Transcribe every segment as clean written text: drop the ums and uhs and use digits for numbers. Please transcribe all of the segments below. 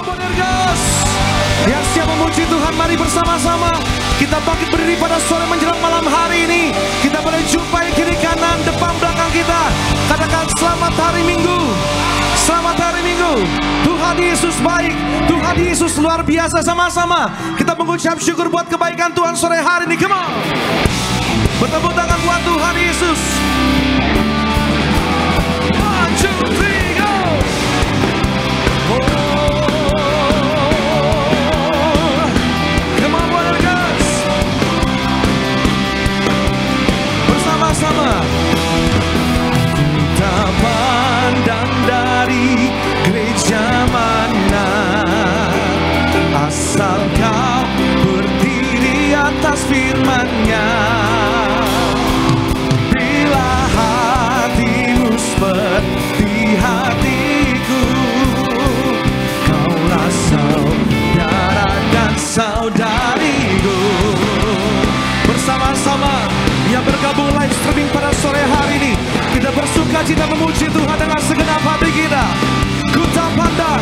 Bonergas yang siap memuji Tuhan, mari bersama-sama kita bangkit berdiri pada sore menjelang malam hari ini. Kita boleh jumpai kiri kanan depan belakang kita. Katakan selamat hari Minggu, selamat hari Minggu. Tuhan Yesus baik, Tuhan Yesus luar biasa. Sama-sama kita mengucap syukur buat kebaikan Tuhan sore hari ini. Come on, bertepuk tangan buat Tuhan Yesus. 1, 2, 3, go. Bersama-sama kita pandang dari gereja mana, asal kau berdiri atas firman-Nya. Bila hatimu seperti hatiku, kaulah saudara dan saudariku. Bersama-sama yang bergabung live streaming pada sore hari ini, kita bersuka cita memuji Tuhan dengan segenap hati kita. Ku tak pandang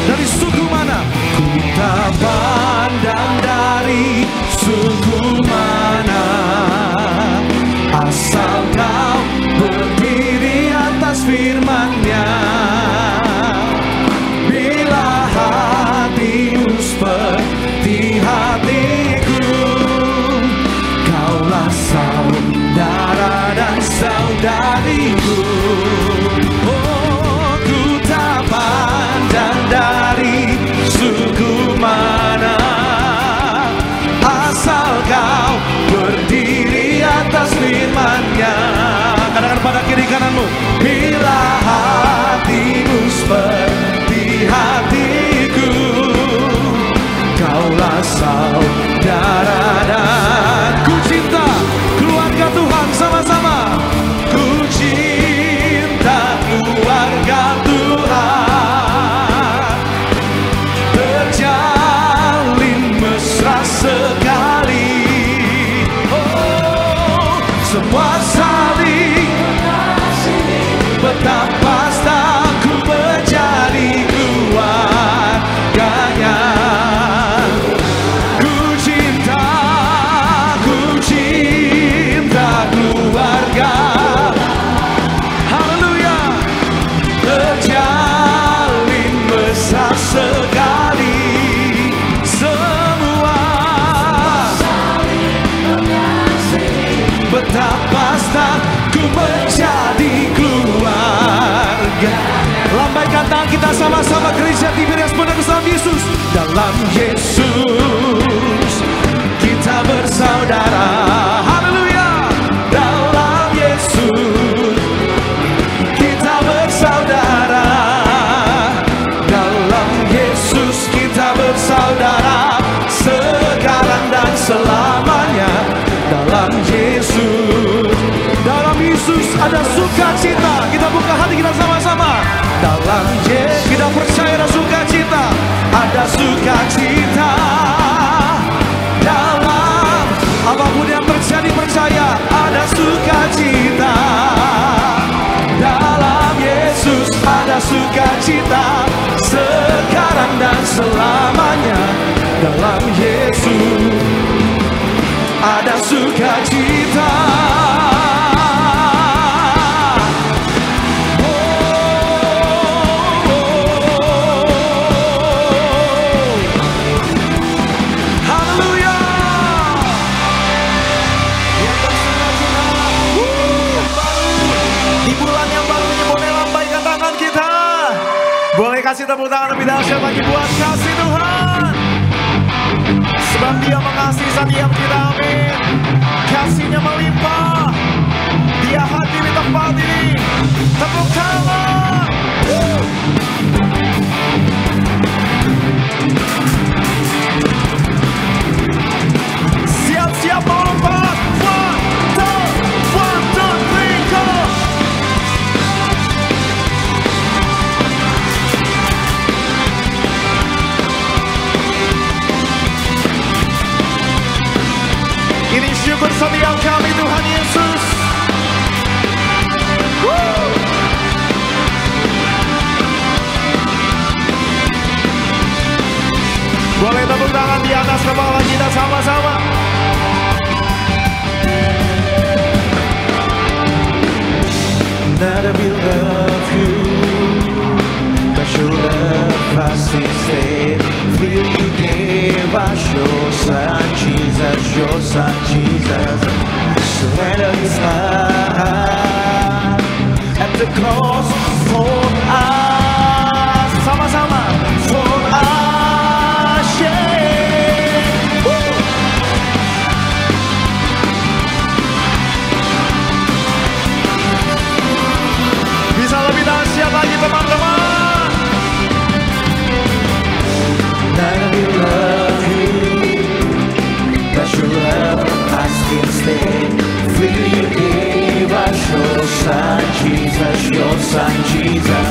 dari suku mana, ku tak pandang dari suku mana, asal kau berdiri atas firman-Nya. Bila hatimu seperti hatiku, kaulah saudara dan saudariku. Oh, ku tak pandang dari suku mana, asal kau berdiri atas firman-Nya. Katakan pada kiri kananmu, bila hatimu seperti hatiku, kaulah saudara dan ku cinta keluarga Tuhan. Sama-sama ku cinta keluarga Tuhan, terjalin mesra sekali. Oh, semua saling betapa ku menjadi keluarganya. Ku cinta keluarga. Haleluya. Terjalin mesra sekali. Semua betapa ku menjadi keluarga. Lambaikan tangan kita sama-sama, gereja Tiberias Bonergas dalam Yesus. Dalam Yesus kita bersaudara. Haleluya. Dalam Yesus kita bersaudara. Dalam Yesus kita bersaudara, sekarang dan selamanya. Dalam Yesus ada sukacita. Kita buka hati kita sama-sama. Dalam Yesus kita percaya ada sukacita. Ada sukacita. Dalam apapun yang terjadi, percaya ada sukacita. Dalam Yesus ada sukacita, sekarang dan selamanya. Dalam Yesus ada sukacita. Boleh kasih tepuk tangan lebih dahsyat lagi buat kasih Tuhan. Sebab Dia mengasihi setiap kita, amin. Kasih-Nya melimpah. Dia hadir di tempat ini. Tepuk tangan. Siap-siap melompat. 1, 2, 3, go. Ini syukur setiap kami Tuhan Yesus. atas kepala kita sama-sama. Not a bit of you, but your love pasti stay. Feel you gave us your son Jesus, your son Jesus. Surrender his heart at the cross for us. Sama-sama, for us, yeah. Woo. Bisa lebih dahsyat lagi teman-teman. None of you love you, but your love I still stay. Will you give us your son Jesus, your son Jesus?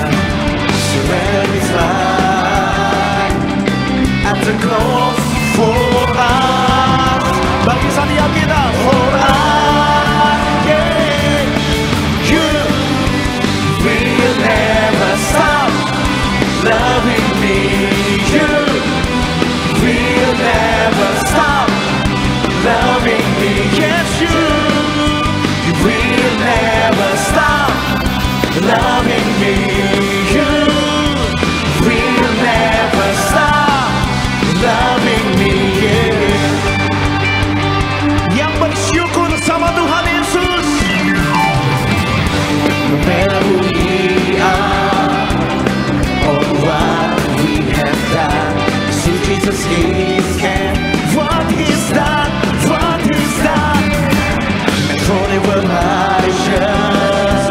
Surrender his life at the cross for us. Bagi setiap kita, for us, yeah. You will never stop loving me. You will never stop loving me. Yes, you will never stop loving me. You will never stop loving me. Yeah. Yang bersyukur sama Tuhan Yesus. No matter who we are or what we have done, so Jesus is can what he's done, what he's done. And for the world righteous,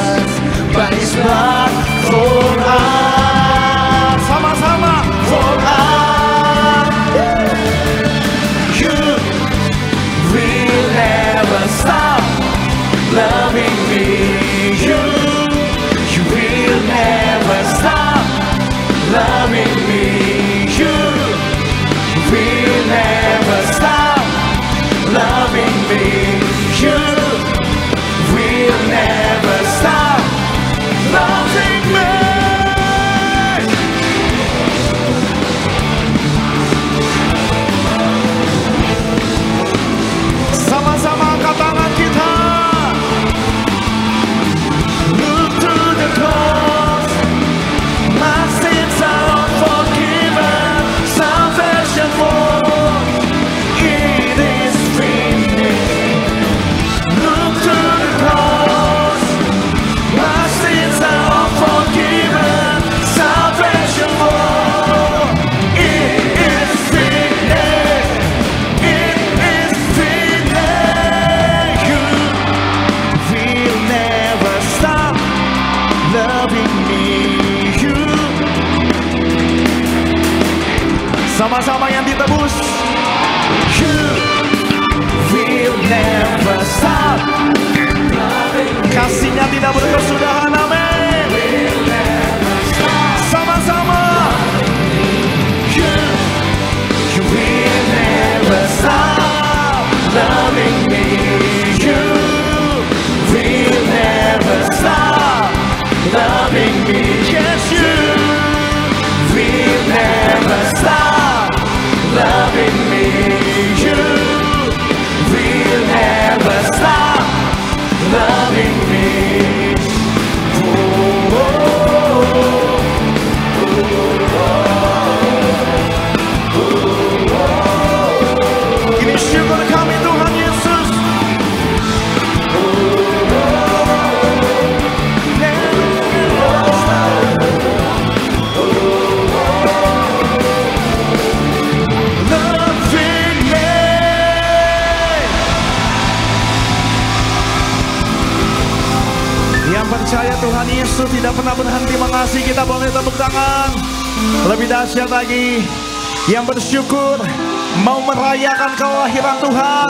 by his blood for us, Sama-sama. for us. You will never stop loving me. You will never stop loving me. You will never stop loving me. You will never stop loving me. Sama-sama angkat tangan kita. Look to the cross, my sins are forgiven, salvation won, it is finished. Look to the cross, my sins are forgiven, salvation won, it is finished. It is finished. You will never stop loving me. You Sama-sama yang ditebus. you will never stop loving me. Kasihnya tidak berkesudahan, amin. Sama-sama. You will never stop loving me. You will never stop loving me. Yes, you will never stop loving me. You will never stop loving me. Oh, Ini syukur kami Tuhan Yesus. loving me. Yang percaya Tuhan Yesus tidak pernah berhenti mengasihi kita, boleh tepuk tangan. Lebih dahsyat lagi, yang bersyukur mau merayakan kelahiran Tuhan,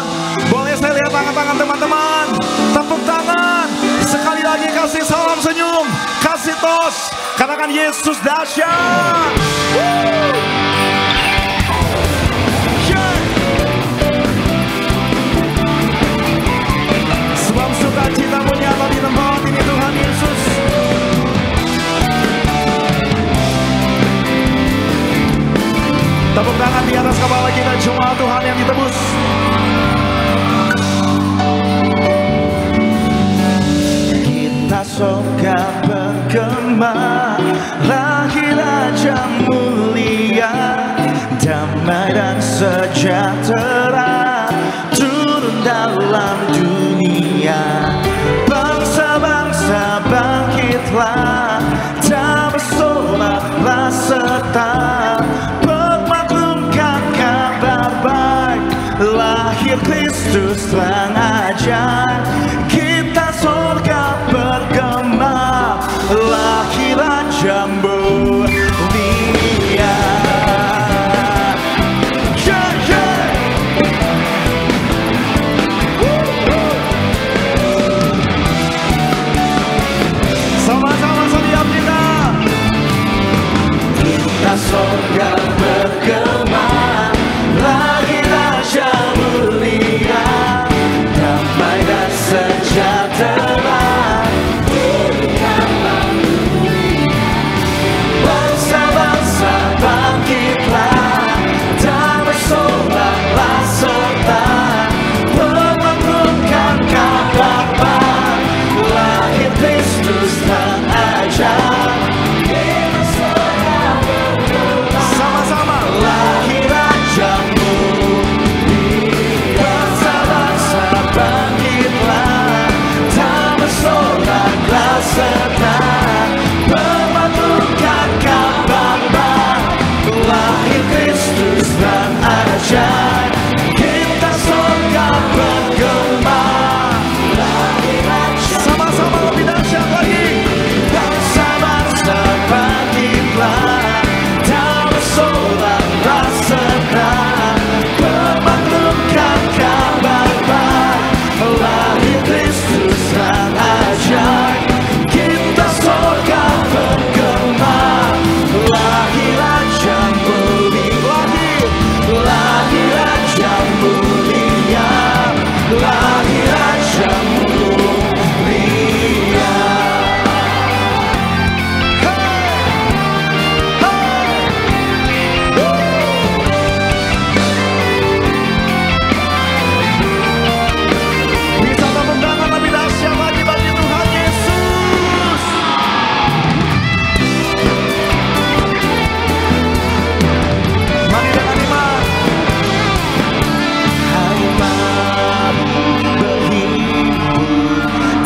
boleh saya lihat tangan-tangan teman-teman. Tepuk tangan. Sekali lagi kasih salam senyum, kasih tos. Katakan Yesus dahsyat. Woo! Yeah. Sebab sukacita menyala di tempat ini Tuhan Yesus. Tepuk tangan di atas kepala kita, jemaat Tuhan surga bergema, lahir Raja mulia, damai dan sejahtera turun dalam dunia. Bangsa-bangsa bangkitlah, tak bersoraklah serta permaklumkan kabar baik, lahir Kristus terang ajaib. Kita surga bergema, lahir Raja mulia. Sama-sama setiap kita surga bergema, lahir Raja mulia, damai dan sejahtera turun dalam dunia. Bangsa-bangsa bangkitlah, tak bersoraklah serta permaklumkan kabar baik, lahir Kristus terang ajaib. Serta permaklumkan kabar baik, lahir Kristus terang ajaib. Kita surga bergema, lahir Raja. Sama-sama lebih dahsyat lagi. Bangsa-bangsa bangkitlah, tak bersoraklah serta permaklumkan kabar baik, lahir Kristus terang ajaib. Surga bergema, lahir Raja mulia, lahir Raja mulia, lahir Raja mulia. Bisa tepuk tangan lebih dahsyat lagi bagi Tuhan Yesus. Mari dengan iman. Hai mari berhibur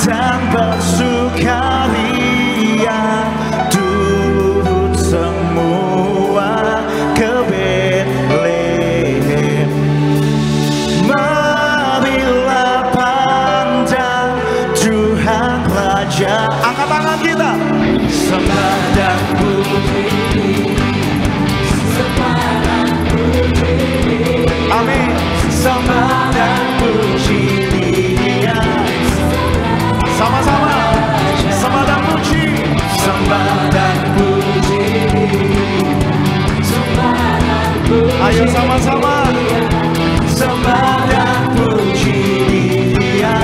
dan bersukaria, turut semua ke Betlehem. Marilah pandang Tuhan Raja. Angkat tangan kita. Sembah dan puji, amin. Sembah dan puji Dia. Sama-sama. Sembah dan puji. Sembah dan puji. Ayo sama-sama. Sembah dan puji Dia.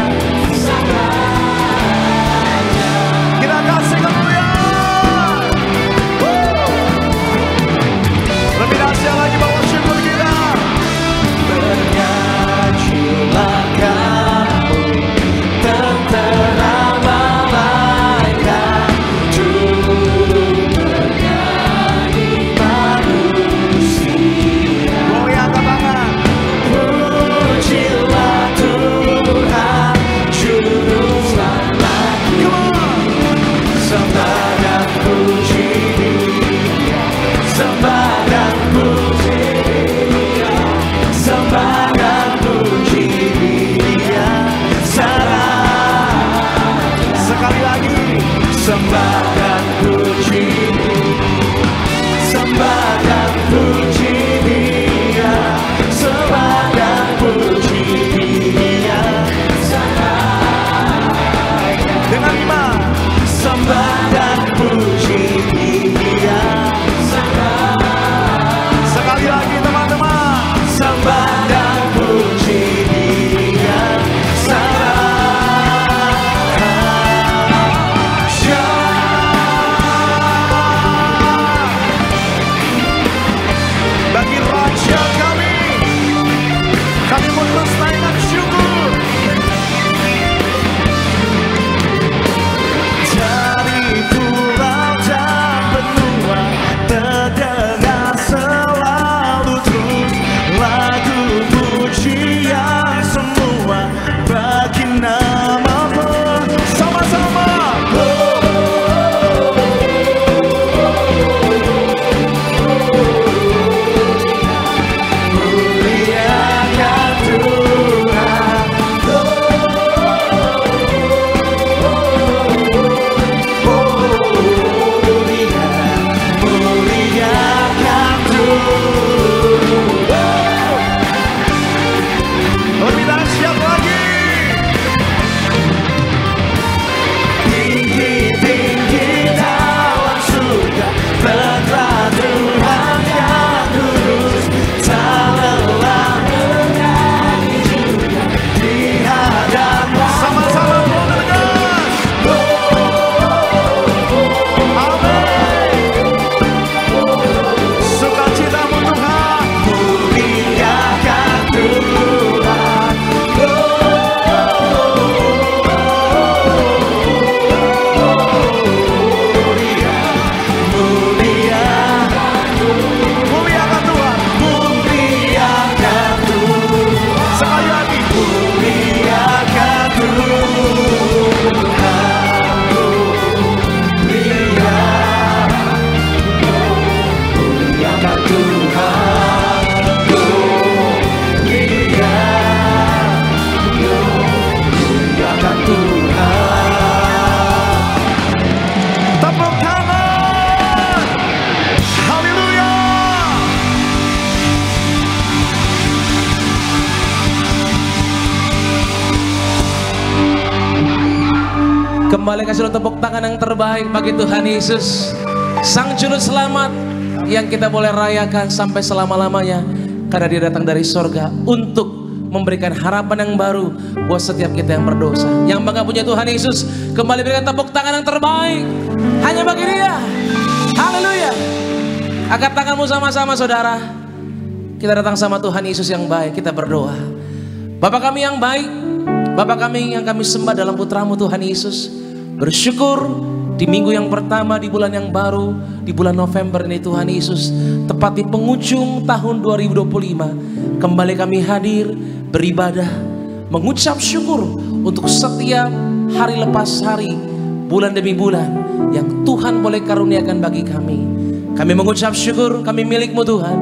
Kita kasih kemuliaan. Lebih dahsyat lagi bawa syukur kita. Bernyanyilah kamu, tentera malaikat, turut bernyanyi manusia. Boleh angkat tangan. Pujilah Tuhan, juru selamat. Come on. Sembah dan puji Dia, sembah dan puji Dia, sembah dan puji Dia. Sekali lagi, sembah dan puji Dia, sembah dan puji Dia, sembah dan puji Dia. Dengan iman, sembah dan puji Dia. Sekali lagi teman-teman, sembah dan puji Dia. Sarah Kembali kasih tepuk tangan yang terbaik bagi Tuhan Yesus, Sang Juru Selamat yang kita boleh rayakan sampai selama-lamanya. Karena Dia datang dari sorga untuk memberikan harapan yang baru buat setiap kita yang berdosa. Yang bangga punya Tuhan Yesus, kembali berikan tepuk tangan yang terbaik hanya bagi Dia. Haleluya. Angkat tanganmu sama-sama saudara. Kita datang sama Tuhan Yesus yang baik, kita berdoa. Bapa kami yang baik, Bapa kami yang kami sembah dalam putramu Tuhan Yesus, bersyukur di minggu yang pertama di bulan yang baru, di bulan November ini Tuhan Yesus, tepat di penghujung tahun 2025, kembali kami hadir beribadah, mengucap syukur untuk setiap hari lepas hari, bulan demi bulan yang Tuhan boleh karuniakan bagi kami. Kami mengucap syukur, kami milik-Mu Tuhan.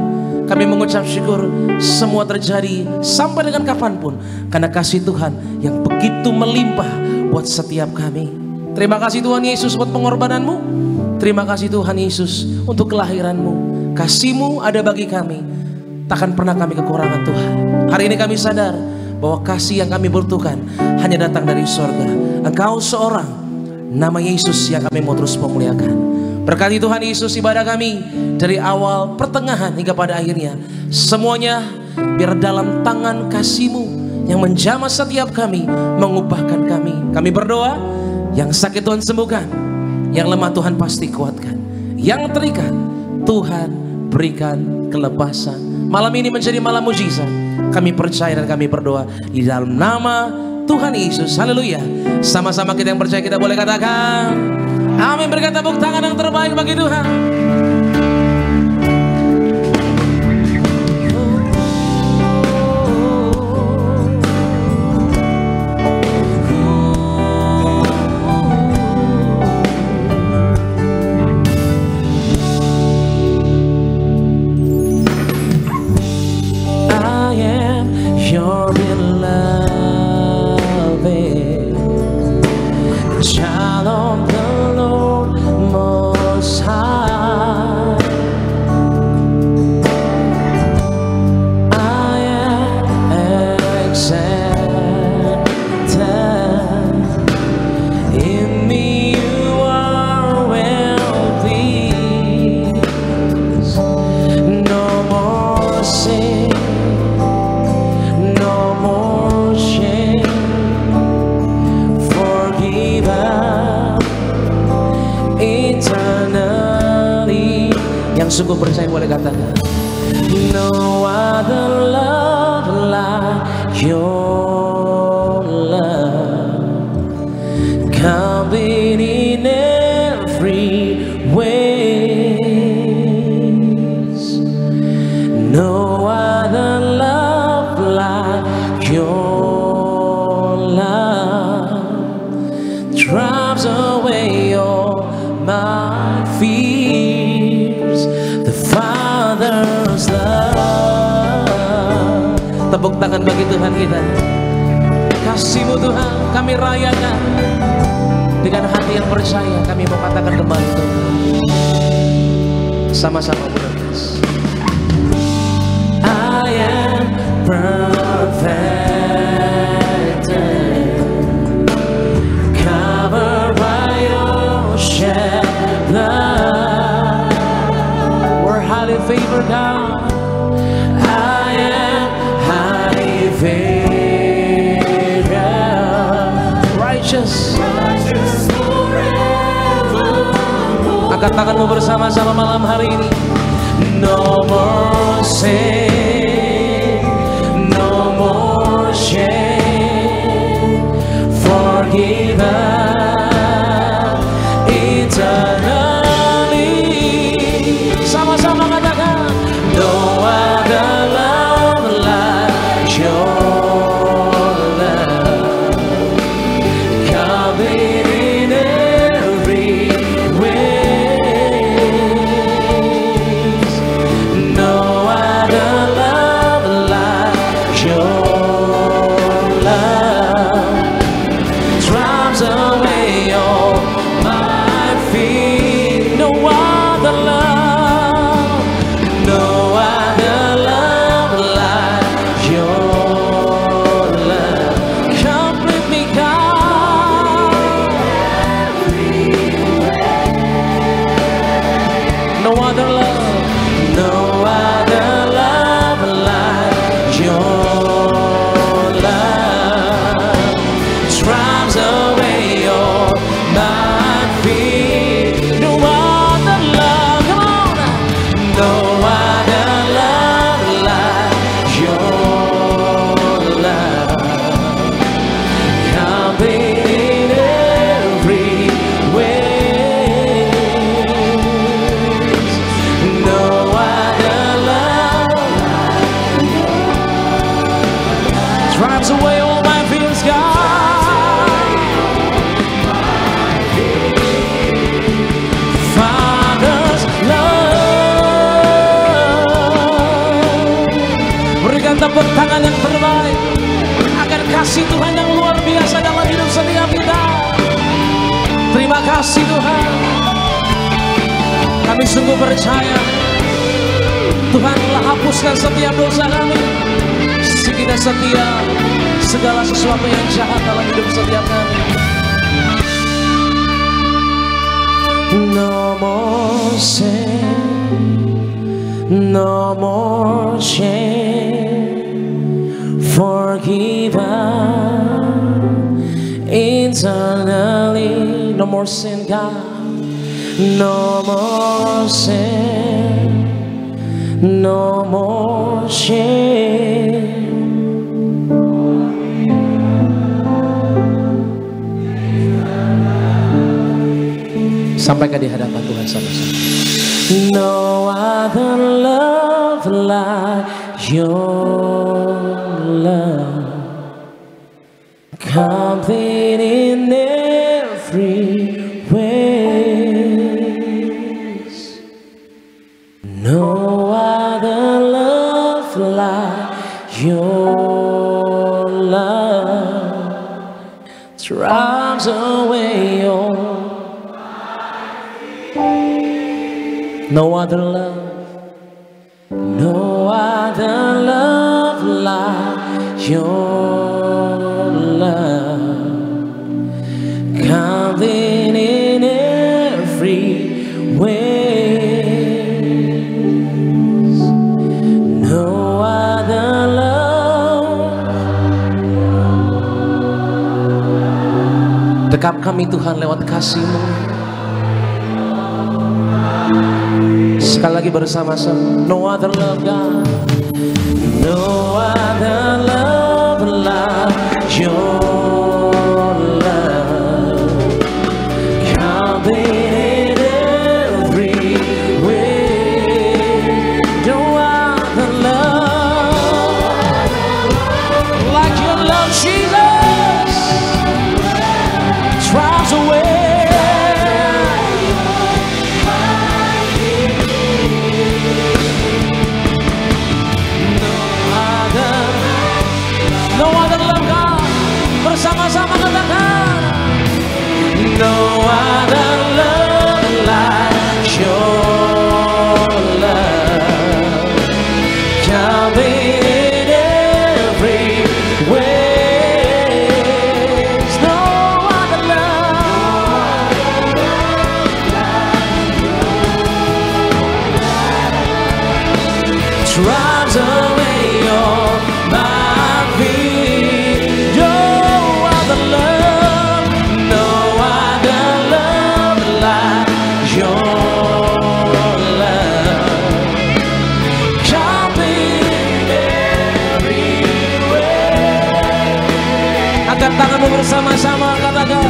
Kami mengucap syukur semua terjadi sampai dengan kapanpun, karena kasih Tuhan yang begitu melimpah buat setiap kami. Terima kasih Tuhan Yesus buat pengorbanan-Mu. Terima kasih Tuhan Yesus untuk kelahiran-Mu. Kasih-Mu ada bagi kami, takkan pernah kami kekurangan Tuhan. Hari ini kami sadar bahwa kasih yang kami butuhkan hanya datang dari sorga. Engkau seorang, nama Yesus yang kami mau terus memuliakan. Berkati Tuhan Yesus ibadah kami dari awal, pertengahan hingga pada akhirnya. Semuanya biar dalam tangan kasih-Mu yang menjamah setiap kami, mengubahkan kami. Kami berdoa, yang sakit Tuhan sembuhkan, yang lemah Tuhan pasti kuatkan, yang terikat Tuhan berikan kelepasan. Malam ini menjadi malam mujizat. Kami percaya dan kami berdoa di dalam nama Tuhan Yesus. Haleluya. Sama-sama kita yang percaya, kita boleh katakan amin. Berikan tepuk tangan yang terbaik bagi Tuhan. I am your beloved child of the Lord Most High. I am accepted. In me you are well pleased. No more sin, no more shame. Forgiven eternally. Yang sungguh percaya boleh katakan, no other love like your love, complete in every ways. No other love like your love, drives away all my fears. The Father's love. Tepuk tangan bagi Tuhan kita. Kasih-Mu Tuhan kami rayakan dengan hati yang percaya. Kami mau katakan kembali Tuhan. Sama-sama berdoa. I am perfected, covered by your shed blood. We're highly favored God. I am highly favored, righteous forever. Angkat tanganmu bersama-sama malam hari ini. No more sin, no more shame, forgiven eternally. Sama-sama katakan, no other love like your love, complete in every ways. No other love like your love, drives away all my fear. No other love, no other love like your love, complete me God. other love, no other love like your love. Drives away all my fear. No other love, come on. No other love like your love. Complete in every way. No other love drives away all my fears, God. Father's love. Berikan tepuk tangan yang terbaik agar kasih Tuhan yang luar biasa dalam hidup setiap kita. Terima kasih Tuhan. Kami sungguh percaya Tuhan telah hapuskan setiap dosa kami. Kita setia segala sesuatu yang jahat dalam hidup setiap kami. No more sin, no more shame, forgiven eternally. No more sin, God. No more sin, no more shame. Sampaikan di hadapan Tuhan sama-sama. No other love like your love, complete in every ways. No other love like your love, drives away all. No other love, no other love like your love, coming in every way. No other love. Dekap kami Tuhan lewat kasih-Mu. Sekali lagi bersama-sama. No other love, God. No other love like your love, coming in every way. No other love like your love, Jesus, drives away. Sama-sama katakan. No other love like your love, coming in every way. No other love drives away all my fear. Angkat tanganmu bersama-sama, katakan.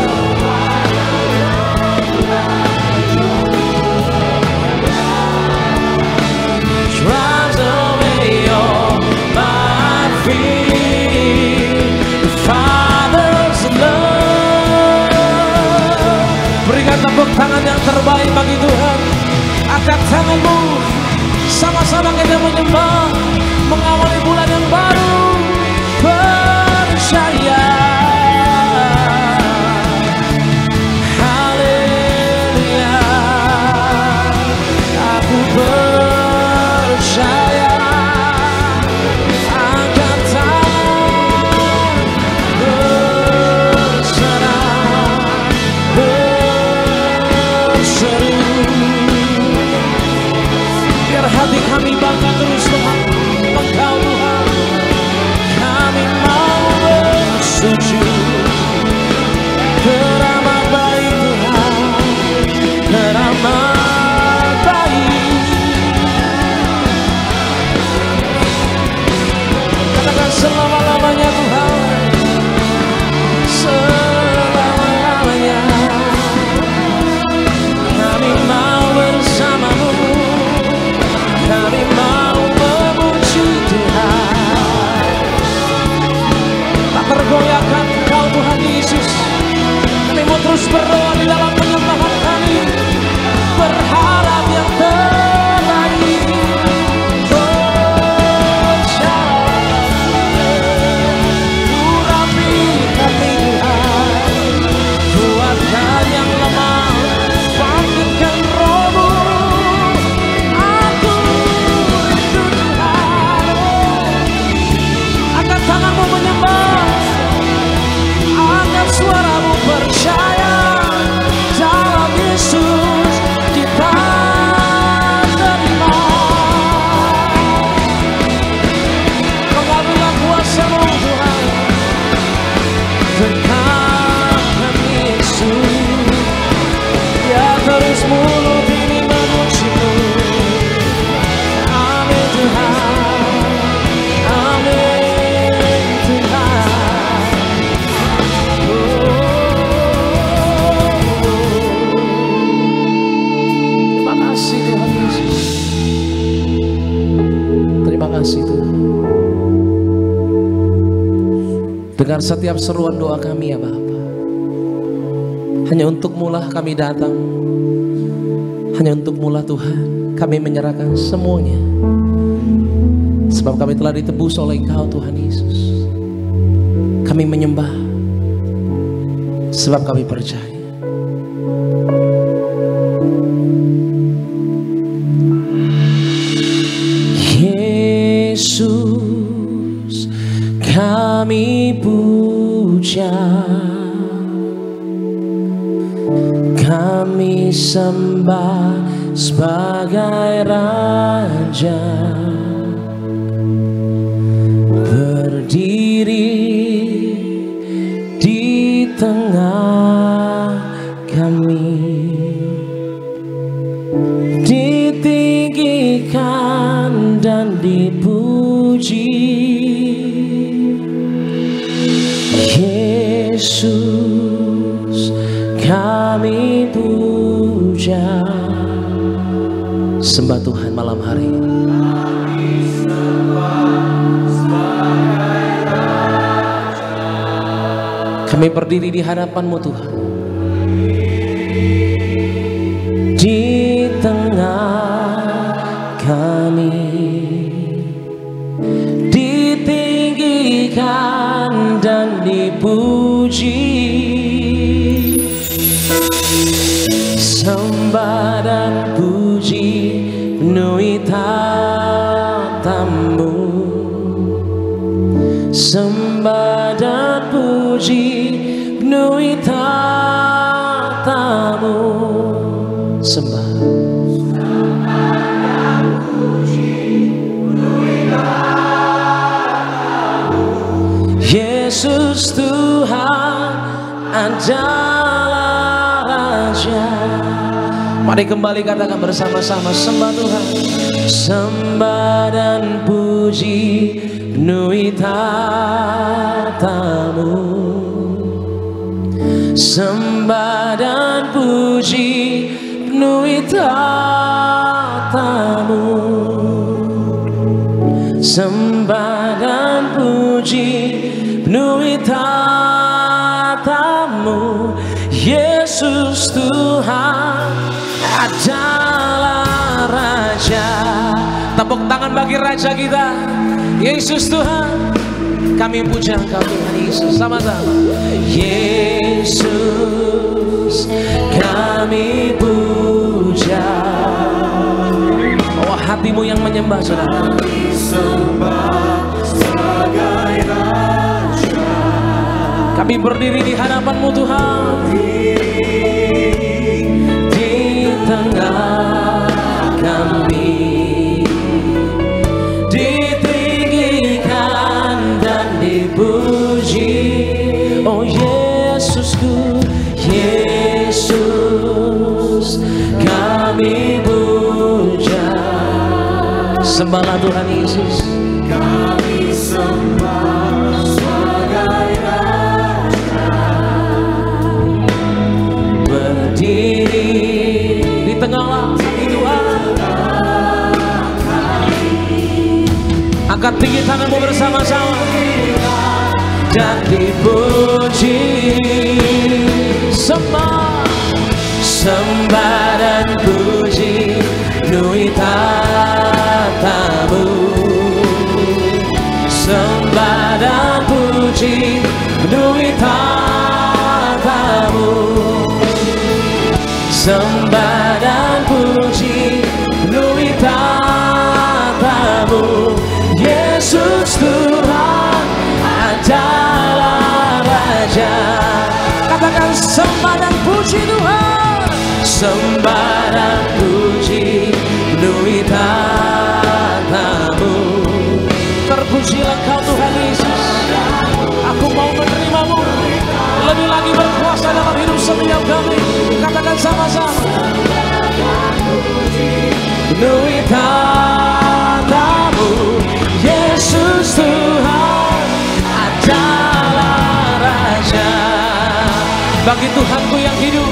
Drives away all my fear. The Father's love. Berikan tepuk tangan yang terbaik bagi Tuhan. Angkat tanganmu, sama-sama kita menyembah, mengawali bulan yang baru. Percaya. amat baik. Katakan selama-lamanya Tuhan, selama-lamanya kami mau bersamamu, kami mau memuji Tuhan. Tak tergoyahkan Kau Tuhan Yesus, kami mau terus berdoa di dalam penyembahan kami, berharap yang terbaik. Urapi hati Tuhan, kuatkan yang lemah, bangkitkan rohmu. Aku rindu Tuhan, angkat tanganmu menyembah, angkat suaramu percaya dalam Yesus kita terima. Mengambillah kuasa-Mu Tuhan, dekatkan Yesus, ya terus mulut ini memuji-Mu. Amin Tuhan, amin Tuhan. Terima kasih Tuhan Yesus, terima kasih Tuhan. Dengar setiap seruan doa kami ya Bapa. Hanya untuk-Mu lah kami datang, hanya untuk-Mu lah Tuhan kami menyerahkan semuanya. Sebab kami telah ditebus oleh Engkau Tuhan Yesus. Kami menyembah sebab kami percaya. Yesus kami puja, kami sembah sebagai Raja, berdiri di tengah kami, ditinggikan dan dipuji. Yesus kami puja. Sembah Tuhan malam hari. Kami berdiri di hadapan-Mu Tuhan, di tengah kami, ditinggikan dan dipuji. Sembah dan puji penuhi tatamu, sembah dan puji penuhi tatamu. Sembah dan puji penuhi tatamu. Yesus Tuhan adalah Raja. Mari kembali katakan bersama-sama, sembah Tuhan. Sembah dan puji penuhi tatamu, sembah dan puji penuhi tatamu, sembah dan puji penuhi tatamu. Yesus Tuhan adalah Raja. Tepuk tangan bagi Raja kita, Yesus Tuhan. Kami puja Engkau Tuhan Yesus, sama-sama. Yesus kami puja. Oh, hatimu yang menyembah saudara. Kami sembah sebagai Raja. Kami berdiri di hadapan-Mu Tuhan, di tengah kami, ditinggikan dan dipuji. Oh Yesusku, Yesus kami puja. Sembahlah Tuhan Yesus. Kami sembah sebagai Raja. Berdiri di tengah Tuhan. Angkat tinggi tanganmu bersama-sama dan dipuji. Sembah, sembah dan puji nui tatamu. Sembah dan puji nui tatamu. Sembah dan puji nui tatamu. Yesus Tuhan adalah Raja. Katakan sembah dan puji Tuhan. Sembah dan puji nui tatamu. Terpujilah Kau Tuhan Yesus. Aku mau menerimamu. Lebih lagi berkuasa dalam hidup setiap kami. Katakan sama-sama. Nui tatamu. Yesus Tuhan adalah Raja. Bagi Tuhanku yang hidup,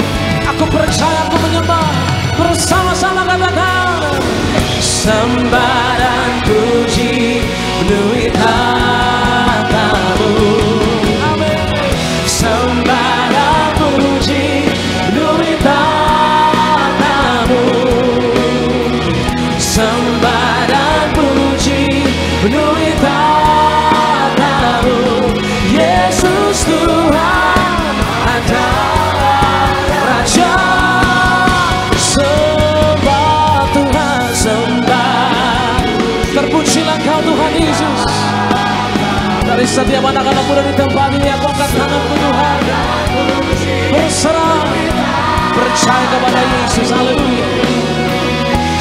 aku percaya, aku menyembah. Bersama-sama katakan sembah dan puji nui tatamu. Amin. Sembah dan puji nui tatamu. Sembah dan puji nui tatamu. Yesus Tuhan adalah Raja. Sembah Tuhan, sembah. Terpujilah Kau Tuhan Yesus. Dari setiap anak-anak muda di tempat ini, aku angkat tanganku Tuhan. Berserah, percaya kepada Yesus. Haleluya.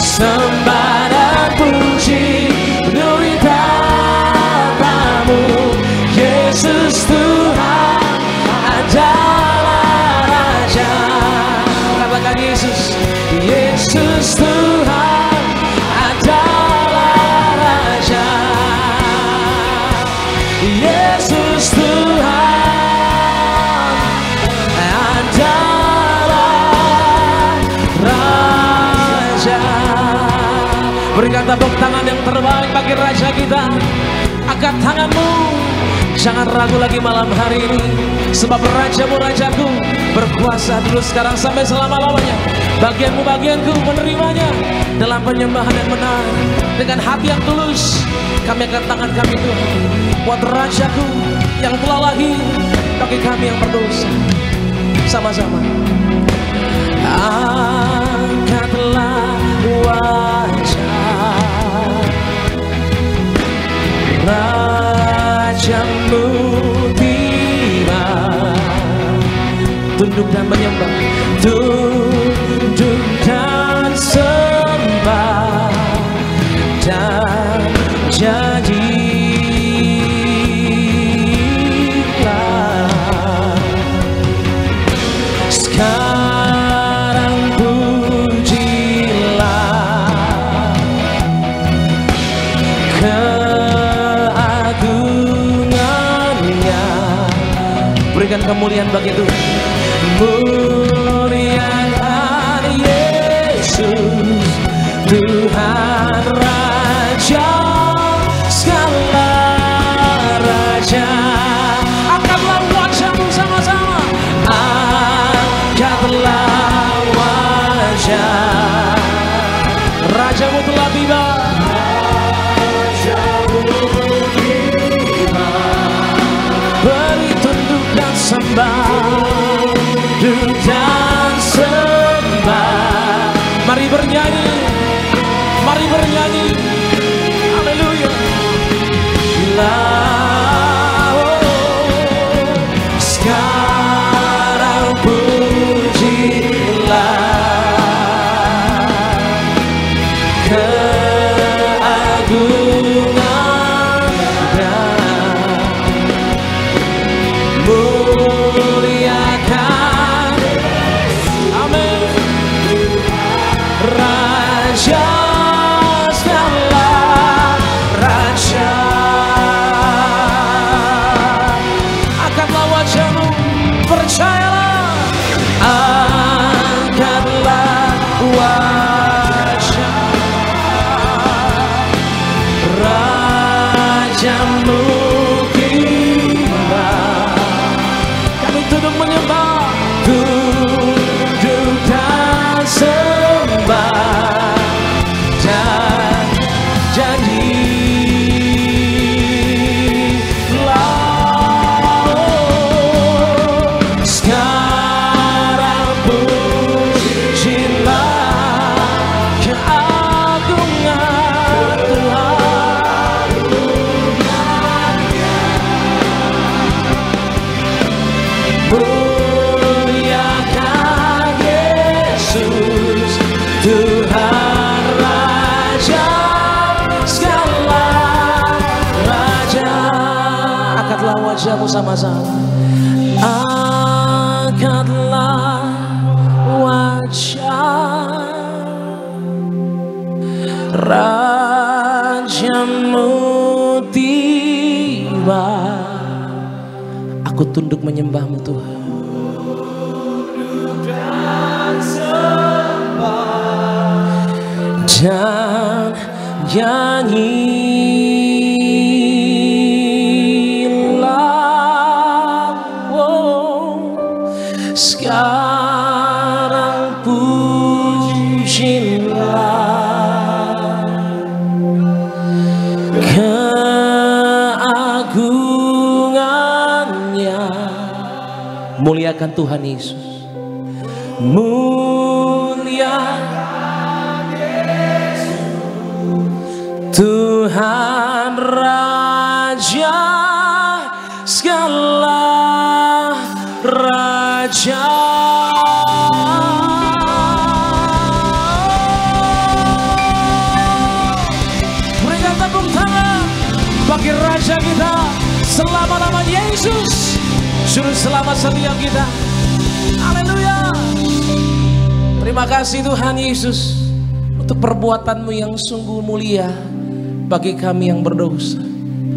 Sembah dan puji nui tatamu. Yesus Tuhan adalah Raja. Katakan Yesus. Yesus Tuhan adalah Raja. Yesus Tuhan adalah Raja. Berikan tepuk tangan yang terbaik bagi Raja kita. Angkat tanganmu, jangan ragu lagi malam hari ini. Sebab Rajamu, Rajaku berkuasa dulu, sekarang, sampai selama-lamanya. Bagianmu, bagianku menerimanya dalam penyembahan yang benar. Dengan hati yang tulus kami angkat tangan kami Tuhan, buat Rajaku yang telah lahir bagi kami yang berdosa. Sama-sama. Angkatlah wajah Rajamu tiba. Tunduk dan menyembah. Tunduk dan sembah dan janjilah. Sekarang pujilah keagungannya. Berikan kemuliaan bagi Tuhan. Muliakan Yesus Tuhan Raja segala Raja. Angkatlah wajahmu sama-sama. Angkatlah wajah. Rajamu telah tiba. Beri tunduk dan sembah. Tunduk dan sembah. Mari bernyanyi. Mari bernyanyi. Haleluya. Sekarang pujilah keagungan dan mulia. wajah Rajamu tiba. Kami tunduk menyembah, tunduk dan sembah dan jadilah sekarang pujilah keagungan Tuhan. Muliakan Yesus Tuhan Raja segala Raja. Angkatlah wajahmu sama-sama. Angkatlah wajah Rajamu tiba. Aku tunduk menyembahmu Tuhan. Dan nyanyilah, oh, sekarang pujilah keagungannya. Muliakan Tuhan Yesus. Muliakan Tuhan Raja segala Raja. Berikan tepuk tangan bagi Raja kita selama-lamanya, Yesus Juru Selamat setiap kita. Haleluya. Terima kasih Tuhan Yesus untuk perbuatan-Mu yang sungguh mulia bagi kami yang berdosa.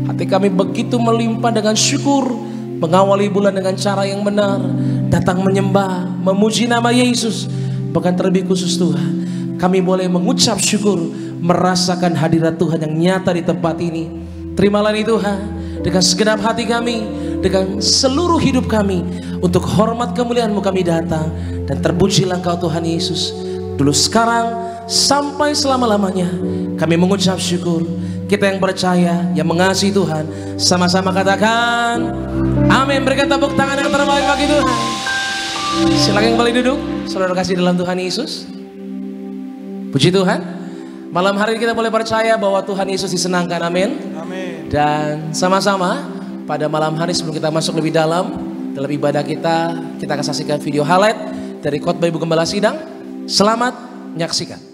Hati kami begitu melimpah dengan syukur, mengawali bulan dengan cara yang benar, datang menyembah, memuji nama Yesus. Bahkan terlebih khusus Tuhan, kami boleh mengucap syukur, merasakan hadirat Tuhan yang nyata di tempat ini. Terimalah ini Tuhan, dengan segenap hati kami, dengan seluruh hidup kami. Untuk hormat kemuliaan-Mu kami datang, dan terpujilah Engkau Tuhan Yesus, dulu sekarang sampai selama-lamanya. Kami mengucap syukur. Kita yang percaya, yang mengasihi Tuhan, sama-sama katakan amin. Berikan tepuk tangan yang terbaik bagi Tuhan. Silakan kembali duduk, saudara kasih dalam Tuhan Yesus. Puji Tuhan. Malam hari ini kita boleh percaya bahwa Tuhan Yesus disenangkan, amin. Amin. Dan sama-sama pada malam hari sebelum kita masuk lebih dalam ibadah kita akan saksikan video highlight dari khotbah Ibu Gembala Sidang. Selamat menyaksikan.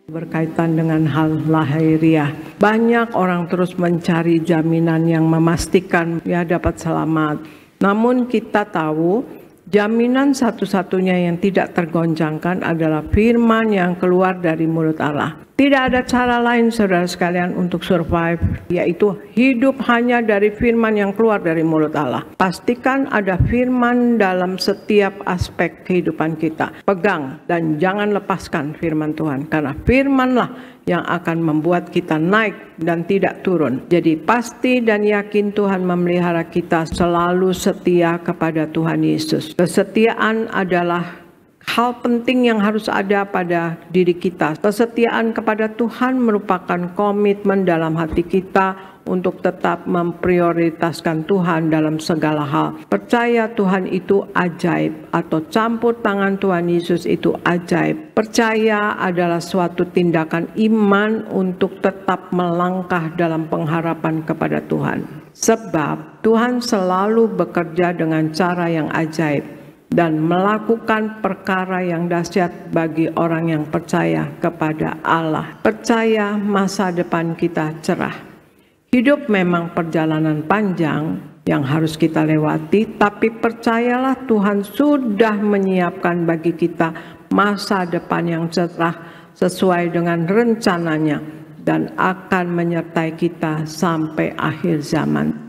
Berkaitan dengan hal lahiriah, banyak orang terus mencari jaminan yang memastikan ya dapat selamat. Namun kita tahu jaminan satu-satunya yang tidak tergoncangkan adalah firman yang keluar dari mulut Allah. Tidak ada cara lain saudara sekalian untuk survive, yaitu hidup hanya dari firman yang keluar dari mulut Allah. Pastikan ada firman dalam setiap aspek kehidupan kita. Pegang dan jangan lepaskan firman Tuhan, karena firmanlah yang akan membuat kita naik dan tidak turun. Jadi pasti dan yakin Tuhan memelihara kita selalu setia kepada Tuhan Yesus. Kesetiaan adalah hal penting yang harus ada pada diri kita. Kesetiaan kepada Tuhan merupakan komitmen dalam hati kita untuk tetap memprioritaskan Tuhan dalam segala hal. Percaya Tuhan itu ajaib, atau campur tangan Tuhan Yesus itu ajaib. Percaya adalah suatu tindakan iman untuk tetap melangkah dalam pengharapan kepada Tuhan. Sebab Tuhan selalu bekerja dengan cara yang ajaib dan melakukan perkara yang dahsyat bagi orang yang percaya kepada Allah. Percaya masa depan kita cerah. Hidup memang perjalanan panjang yang harus kita lewati, tapi percayalah Tuhan sudah menyiapkan bagi kita masa depan yang cerah sesuai dengan rencananya dan akan menyertai kita sampai akhir zaman.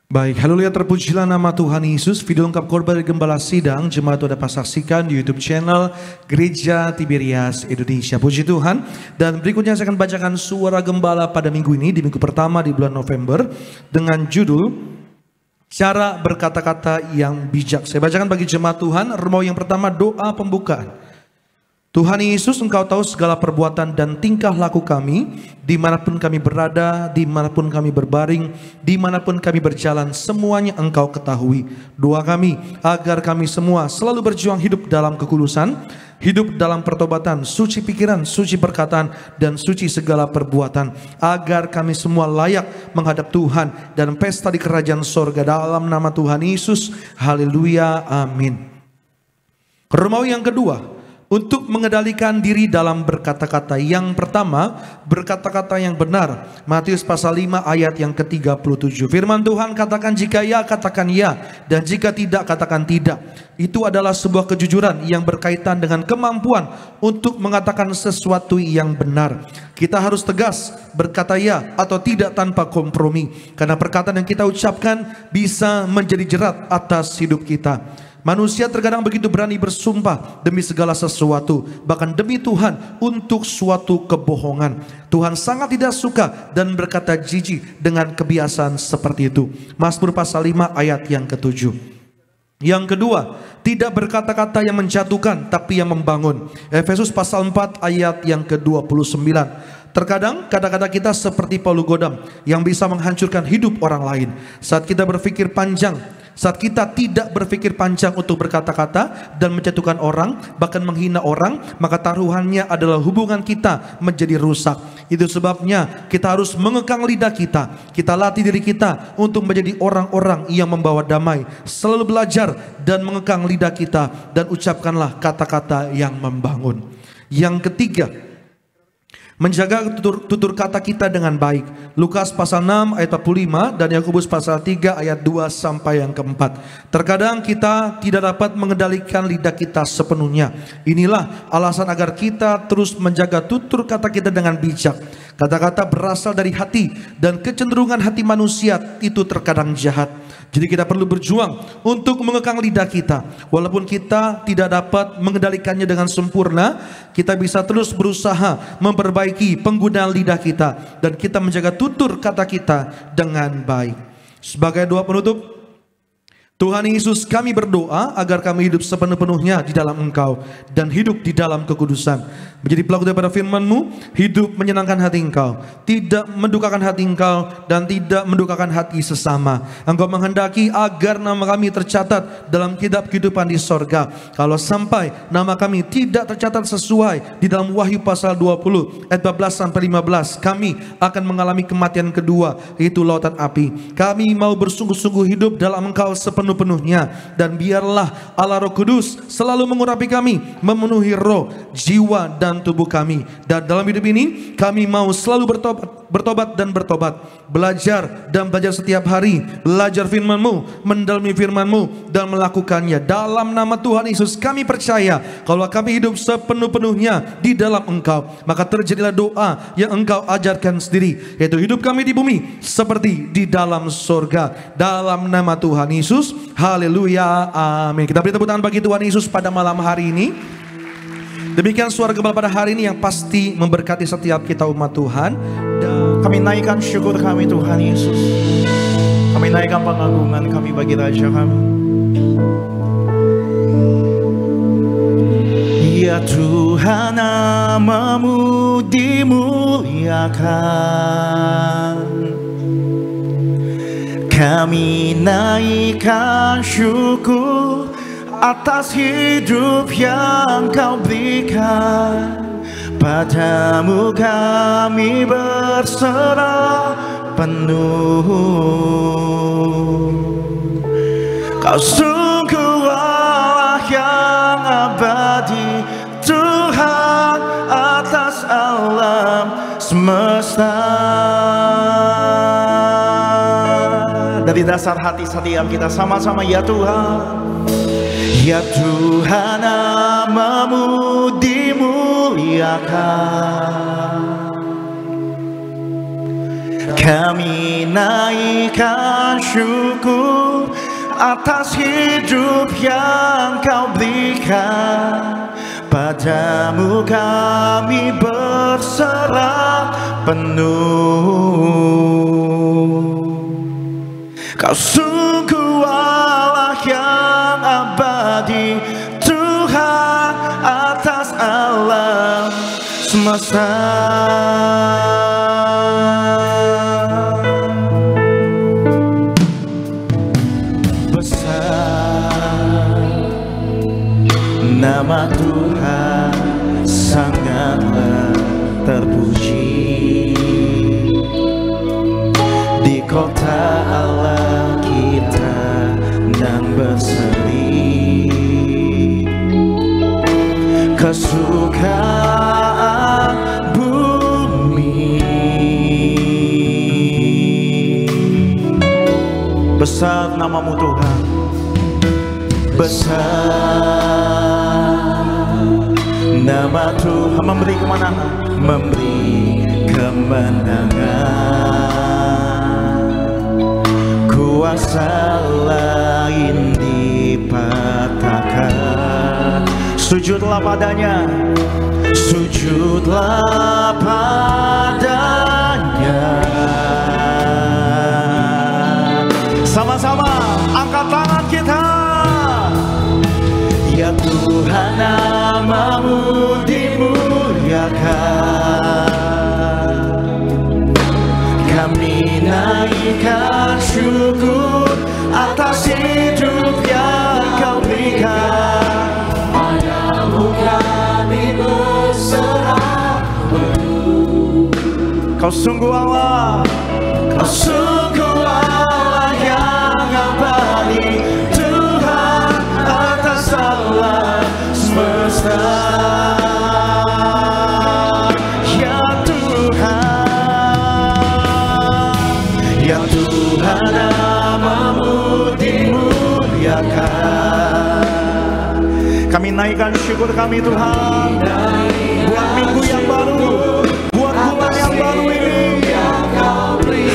Baik, haleluya, terpujilah nama Tuhan Yesus. Video lengkap khotbah dari Gembala Sidang Jemaat itu dapat saksikan di YouTube channel Gereja Tiberias Indonesia. Puji Tuhan. Dan berikutnya saya akan bacakan suara gembala pada minggu ini, di minggu pertama di bulan November, dengan judul Cara Berkata-kata yang Bijak. Saya bacakan bagi jemaat Tuhan. Remau yang pertama, doa pembukaan. Tuhan Yesus, Engkau tahu segala perbuatan dan tingkah laku kami, dimanapun kami berada, dimanapun kami berbaring, dimanapun kami berjalan, semuanya Engkau ketahui. Doa kami agar kami semua selalu berjuang hidup dalam kekulusan, hidup dalam pertobatan, suci pikiran, suci perkataan, dan suci segala perbuatan, agar kami semua layak menghadap Tuhan dan pesta di kerajaan sorga, dalam nama Tuhan Yesus. Haleluya, amin. Remau yang kedua, untuk mengendalikan diri dalam berkata-kata. Yang pertama, berkata-kata yang benar. Matius pasal 5 ayat yang ke-37. Firman Tuhan katakan, jika ya katakan ya, dan jika tidak katakan tidak. Itu adalah sebuah kejujuran yang berkaitan dengan kemampuan untuk mengatakan sesuatu yang benar. Kita harus tegas berkata ya atau tidak tanpa kompromi, karena perkataan yang kita ucapkan bisa menjadi jerat atas hidup kita. Manusia terkadang begitu berani bersumpah demi segala sesuatu, bahkan demi Tuhan untuk suatu kebohongan. Tuhan sangat tidak suka dan berkata jijik dengan kebiasaan seperti itu. Mazmur pasal 5 ayat yang ke-7. Yang kedua, tidak berkata-kata yang menjatuhkan tapi yang membangun. Efesus pasal 4 ayat yang ke-29. Terkadang kata-kata kita seperti palu godam yang bisa menghancurkan hidup orang lain. Saat kita berpikir panjang, saat kita tidak berpikir panjang untuk berkata-kata dan menjatuhkan orang, bahkan menghina orang, maka taruhannya adalah hubungan kita menjadi rusak. Itu sebabnya kita harus mengekang lidah kita. Kita latih diri kita untuk menjadi orang-orang yang membawa damai. Selalu belajar dan mengekang lidah kita, dan ucapkanlah kata-kata yang membangun. Yang ketiga, menjaga tutur kata kita dengan baik. Lukas pasal 6 ayat 45 dan Yakobus pasal 3 ayat 2 sampai yang keempat. Terkadang kita tidak dapat mengendalikan lidah kita sepenuhnya. Inilah alasan agar kita terus menjaga tutur kata kita dengan bijak. Kata-kata berasal dari hati, dan kecenderungan hati manusia itu terkadang jahat. Jadi kita perlu berjuang untuk mengekang lidah kita. Walaupun kita tidak dapat mengendalikannya dengan sempurna, kita bisa terus berusaha memperbaiki penggunaan lidah kita, dan kita menjaga tutur kata kita dengan baik. Sebagai doa penutup, Tuhan Yesus, kami berdoa agar kami hidup sepenuh-penuhnya di dalam Engkau dan hidup di dalam kekudusan, menjadi pelaku daripada firman-Mu, hidup menyenangkan hati Engkau, tidak mendukakan hati Engkau, dan tidak mendukakan hati sesama. Engkau menghendaki agar nama kami tercatat dalam kitab kehidupan di sorga. Kalau sampai nama kami tidak tercatat sesuai di dalam Wahyu pasal 20 ayat 14 sampai 15, kami akan mengalami kematian kedua, yaitu lautan api. Kami mau bersungguh-sungguh hidup dalam Engkau sepenuh-penuhnya, dan biarlah Allah Roh Kudus selalu mengurapi kami, memenuhi roh, jiwa, dan tubuh kami. Dan dalam hidup ini kami mau selalu bertobat dan bertobat, belajar dan belajar setiap hari, belajar firman-Mu, mendalami firman-Mu, dan melakukannya. Dalam nama Tuhan Yesus kami percaya kalau kami hidup sepenuh-penuhnya di dalam Engkau, maka terjadilah doa yang Engkau ajarkan sendiri, yaitu hidup kami di bumi seperti di dalam surga. Dalam nama Tuhan Yesus, haleluya, amin. Kita beri tepuk tangan bagi Tuhan Yesus pada malam hari ini. Demikian suara gembala pada hari ini yang pasti memberkati setiap kita umat Tuhan. Dan kami naikkan syukur kami Tuhan Yesus. Kami naikkan pengagungan kami bagi Raja kami. Ya Tuhan, nama-Mu dimuliakan. Kami naikkan syukur atas hidup yang Kau berikan. Padamu kami berserah penuh. Kau sungguh Allah yang abadi, Tuhan atas alam semesta. Dari dasar hati setiap kita sama-sama, ya Tuhan. Ya Tuhan, nama-Mu dimuliakan. Kami naikkan syukur atas hidup yang Kau berikan. Padamu kami berserah penuh. Kau sungguh Allah yang abadi, Tuhan atas alam semesta. Besar nama Tuhan, sangatlah terpuji. Di kota Allah kita nan berseri, kesukaan bumi. Besar namamu Tuhan, besar nama Tuhan, memberi kemenangan, memberi kemenangan. Kuasa lain dipatahkan. Sujudlah padanya, sujudlah padanya. Sama-sama angkat tangan kita. Ya Tuhan, namamu dimuliakan. Kami naikkan syukur atas hidup yang Kau berikan. Padamu kami berserah penuh. Kau sungguh Allah, Kau sungguh Allah yang abadi, Tuhan atas alam semesta. Ya Tuhan, ya Tuhan, namamu dimuliakan. Kami naikkan syukur kami Tuhan, buat minggu yang baru, buat bulan yang baru ini.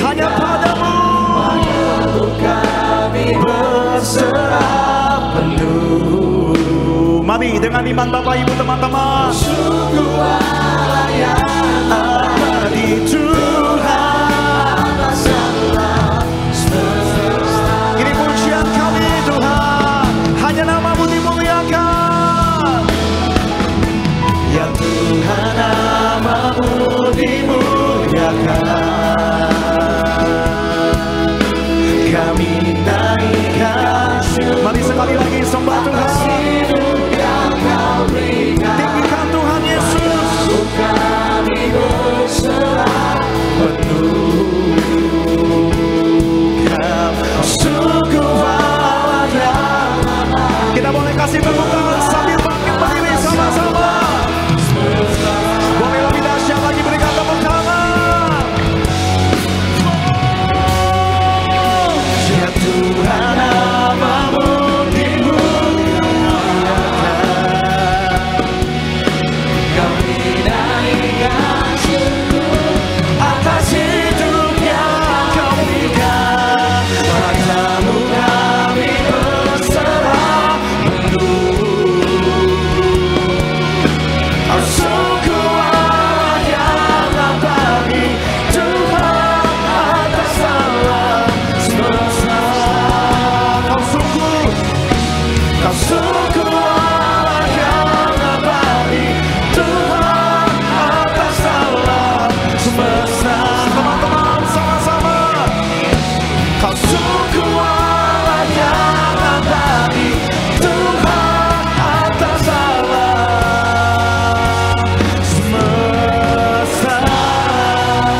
Hanya padamu kami berserah penuh. Mari dengan iman Bapak Ibu teman-teman, sungguh Allah yang abadi, Tuhan atas alam semesta. Ini pujian kami Tuhan, hanya namamu dimuliakan. Ya Tuhan, namamu dimuliakan. Kami naikkan syukur. Mari sekali lagi sembah Tuhan. Tinggikan Tuhan Yesus. Kami berserah penuh. Kau sungguh Allah yang abadi. Kita boleh kasih tepuk tangan sambil bangkit berdiri sama-sama. Boleh lebih dahsyat lagi, berikan tepuk tangan. Ya Tuhan, namamu dimuliakan. Kami naikkan syukur atas hidup yang Kau berikan. Padamu kami berserah penuh. Kau sungguh Allah yang abadi, Tuhan atas alam semesta. Kau sungguh Allah yang abadi, Tuhan atas alam semesta. Teman-teman sama-sama. Kau sungguh Allah yang abadi, Tuhan atas alam semesta.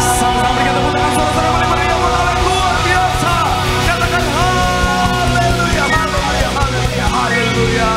Sama-sama berikan tepuk tangan saudara, boleh berikan tepuk tangan luar biasa. Katakan haleluya, haleluya, haleluya, haleluya.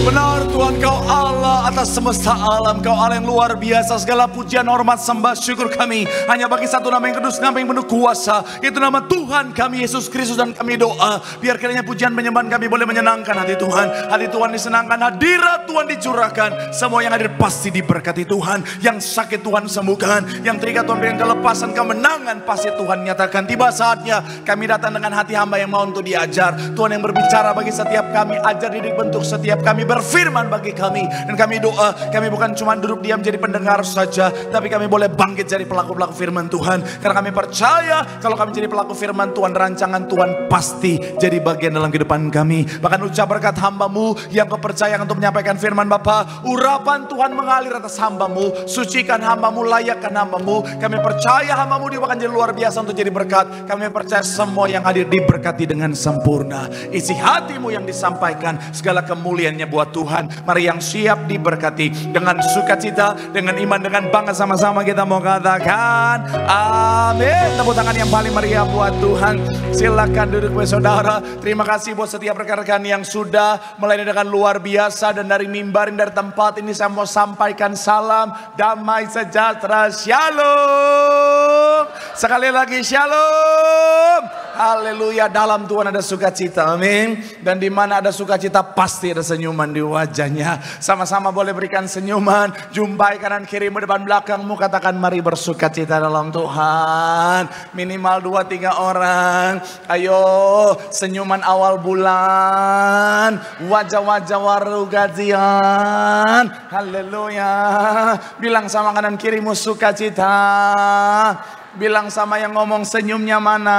Benar Tuhan, Kau Allah atas semesta alam. Kau Allah yang luar biasa. Segala pujian, hormat, sembah, syukur kami hanya bagi satu nama yang kudus, nama yang penuh kuasa. Itu nama Tuhan kami Yesus Kristus. Dan kami doa, biar kiranya pujian penyembahan kami boleh menyenangkan hati Tuhan. Hati Tuhan disenangkan, hadirat Tuhan dicurahkan. Semua yang hadir pasti diberkati Tuhan. Yang sakit Tuhan sembuhkan, yang terikat Tuhan berikan kelepasan, kemenangan pasti Tuhan nyatakan. Tiba saatnya kami datang dengan hati hamba yang mau untuk diajar. Tuhan yang berbicara bagi setiap kami, ajar, didik, bentuk setiap kami, berfirman bagi kami. Dan kami doa, kami bukan cuma duduk diam jadi pendengar saja, tapi kami boleh bangkit jadi pelaku-pelaku firman Tuhan. Karena kami percaya kalau kami jadi pelaku firman Tuhan, rancangan Tuhan pasti jadi bagian dalam kehidupan kami. Bahkan ucap berkat hamba-Mu yang kepercayaan untuk menyampaikan firman Bapa, urapan Tuhan mengalir atas hamba-Mu, sucikan hamba-Mu, layakkan hamba-Mu. Kami percaya hamba-Mu dia akan jadi luar biasa untuk jadi berkat. Kami percaya semua yang hadir diberkati dengan sempurna. Isi hati-Mu yang disampaikan, segala kemuliaannya buat Tuhan. Mari yang siap diberkati dengan sukacita, dengan iman, dengan bangga, sama-sama kita mau katakan amin. Tepuk tangan yang paling meriah buat Tuhan. Silakan duduk saudara. Terima kasih buat setiap rekan-rekan yang sudah melayani dengan luar biasa. Dan dari mimbar, dari tempat ini saya mau sampaikan salam damai sejahtera, shalom. Sekali lagi shalom. Haleluya. Dalam Tuhan ada sukacita, amin. Dan di mana ada sukacita pasti ada senyuman di wajahnya. Sama-sama boleh berikan senyuman. Jumpai kanan kirimu, depan belakangmu, katakan mari bersukacita dalam Tuhan. Minimal 2-3 orang. Ayo, senyuman awal bulan, wajah-wajah waru gajian. Haleluya. Bilang sama kanan kirimu sukacita. Bilang sama yang ngomong senyumnya mana.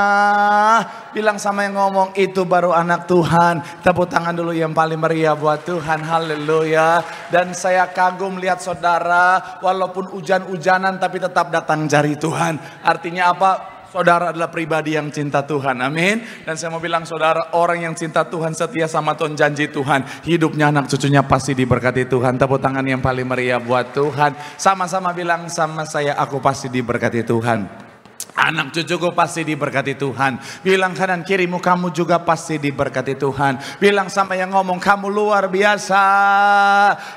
Bilang sama yang ngomong itu baru anak Tuhan. Tepuk tangan dulu yang paling meriah buat Tuhan. Haleluya. Dan saya kagum lihat saudara, walaupun hujan-hujanan tapi tetap datang jari Tuhan. Artinya apa? Saudara adalah pribadi yang cinta Tuhan, amin. Dan saya mau bilang saudara, orang yang cinta Tuhan, setia sama Tuhan, janji Tuhan, hidupnya anak cucunya pasti diberkati Tuhan. Tepuk tangan yang paling meriah buat Tuhan. Sama-sama bilang sama saya, aku pasti diberkati Tuhan. Anak cucuku pasti diberkati Tuhan. Bilang kanan kirimu, kamu juga pasti diberkati Tuhan. Bilang sama yang ngomong, kamu luar biasa.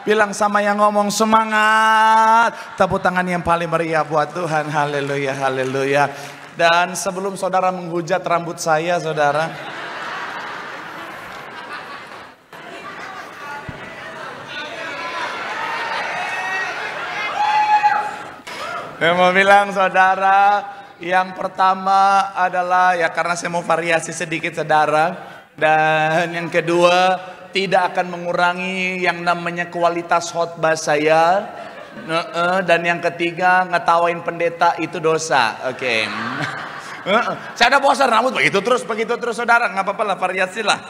Bilang sama yang ngomong, semangat. Tepuk tangan yang paling meriah buat Tuhan. Haleluya, haleluya. Dan sebelum saudara menghujat rambut saya, saudara, saya mau bilang saudara, yang pertama adalah ya karena saya mau variasi sedikit saudara. Dan yang kedua, tidak akan mengurangi yang namanya kualitas khotbah saya. Dan yang ketiga, ngetawain pendeta itu dosa. Oke. Saya ada bosan rambut begitu terus saudara. Nggak apa-apa lah, variasi lah.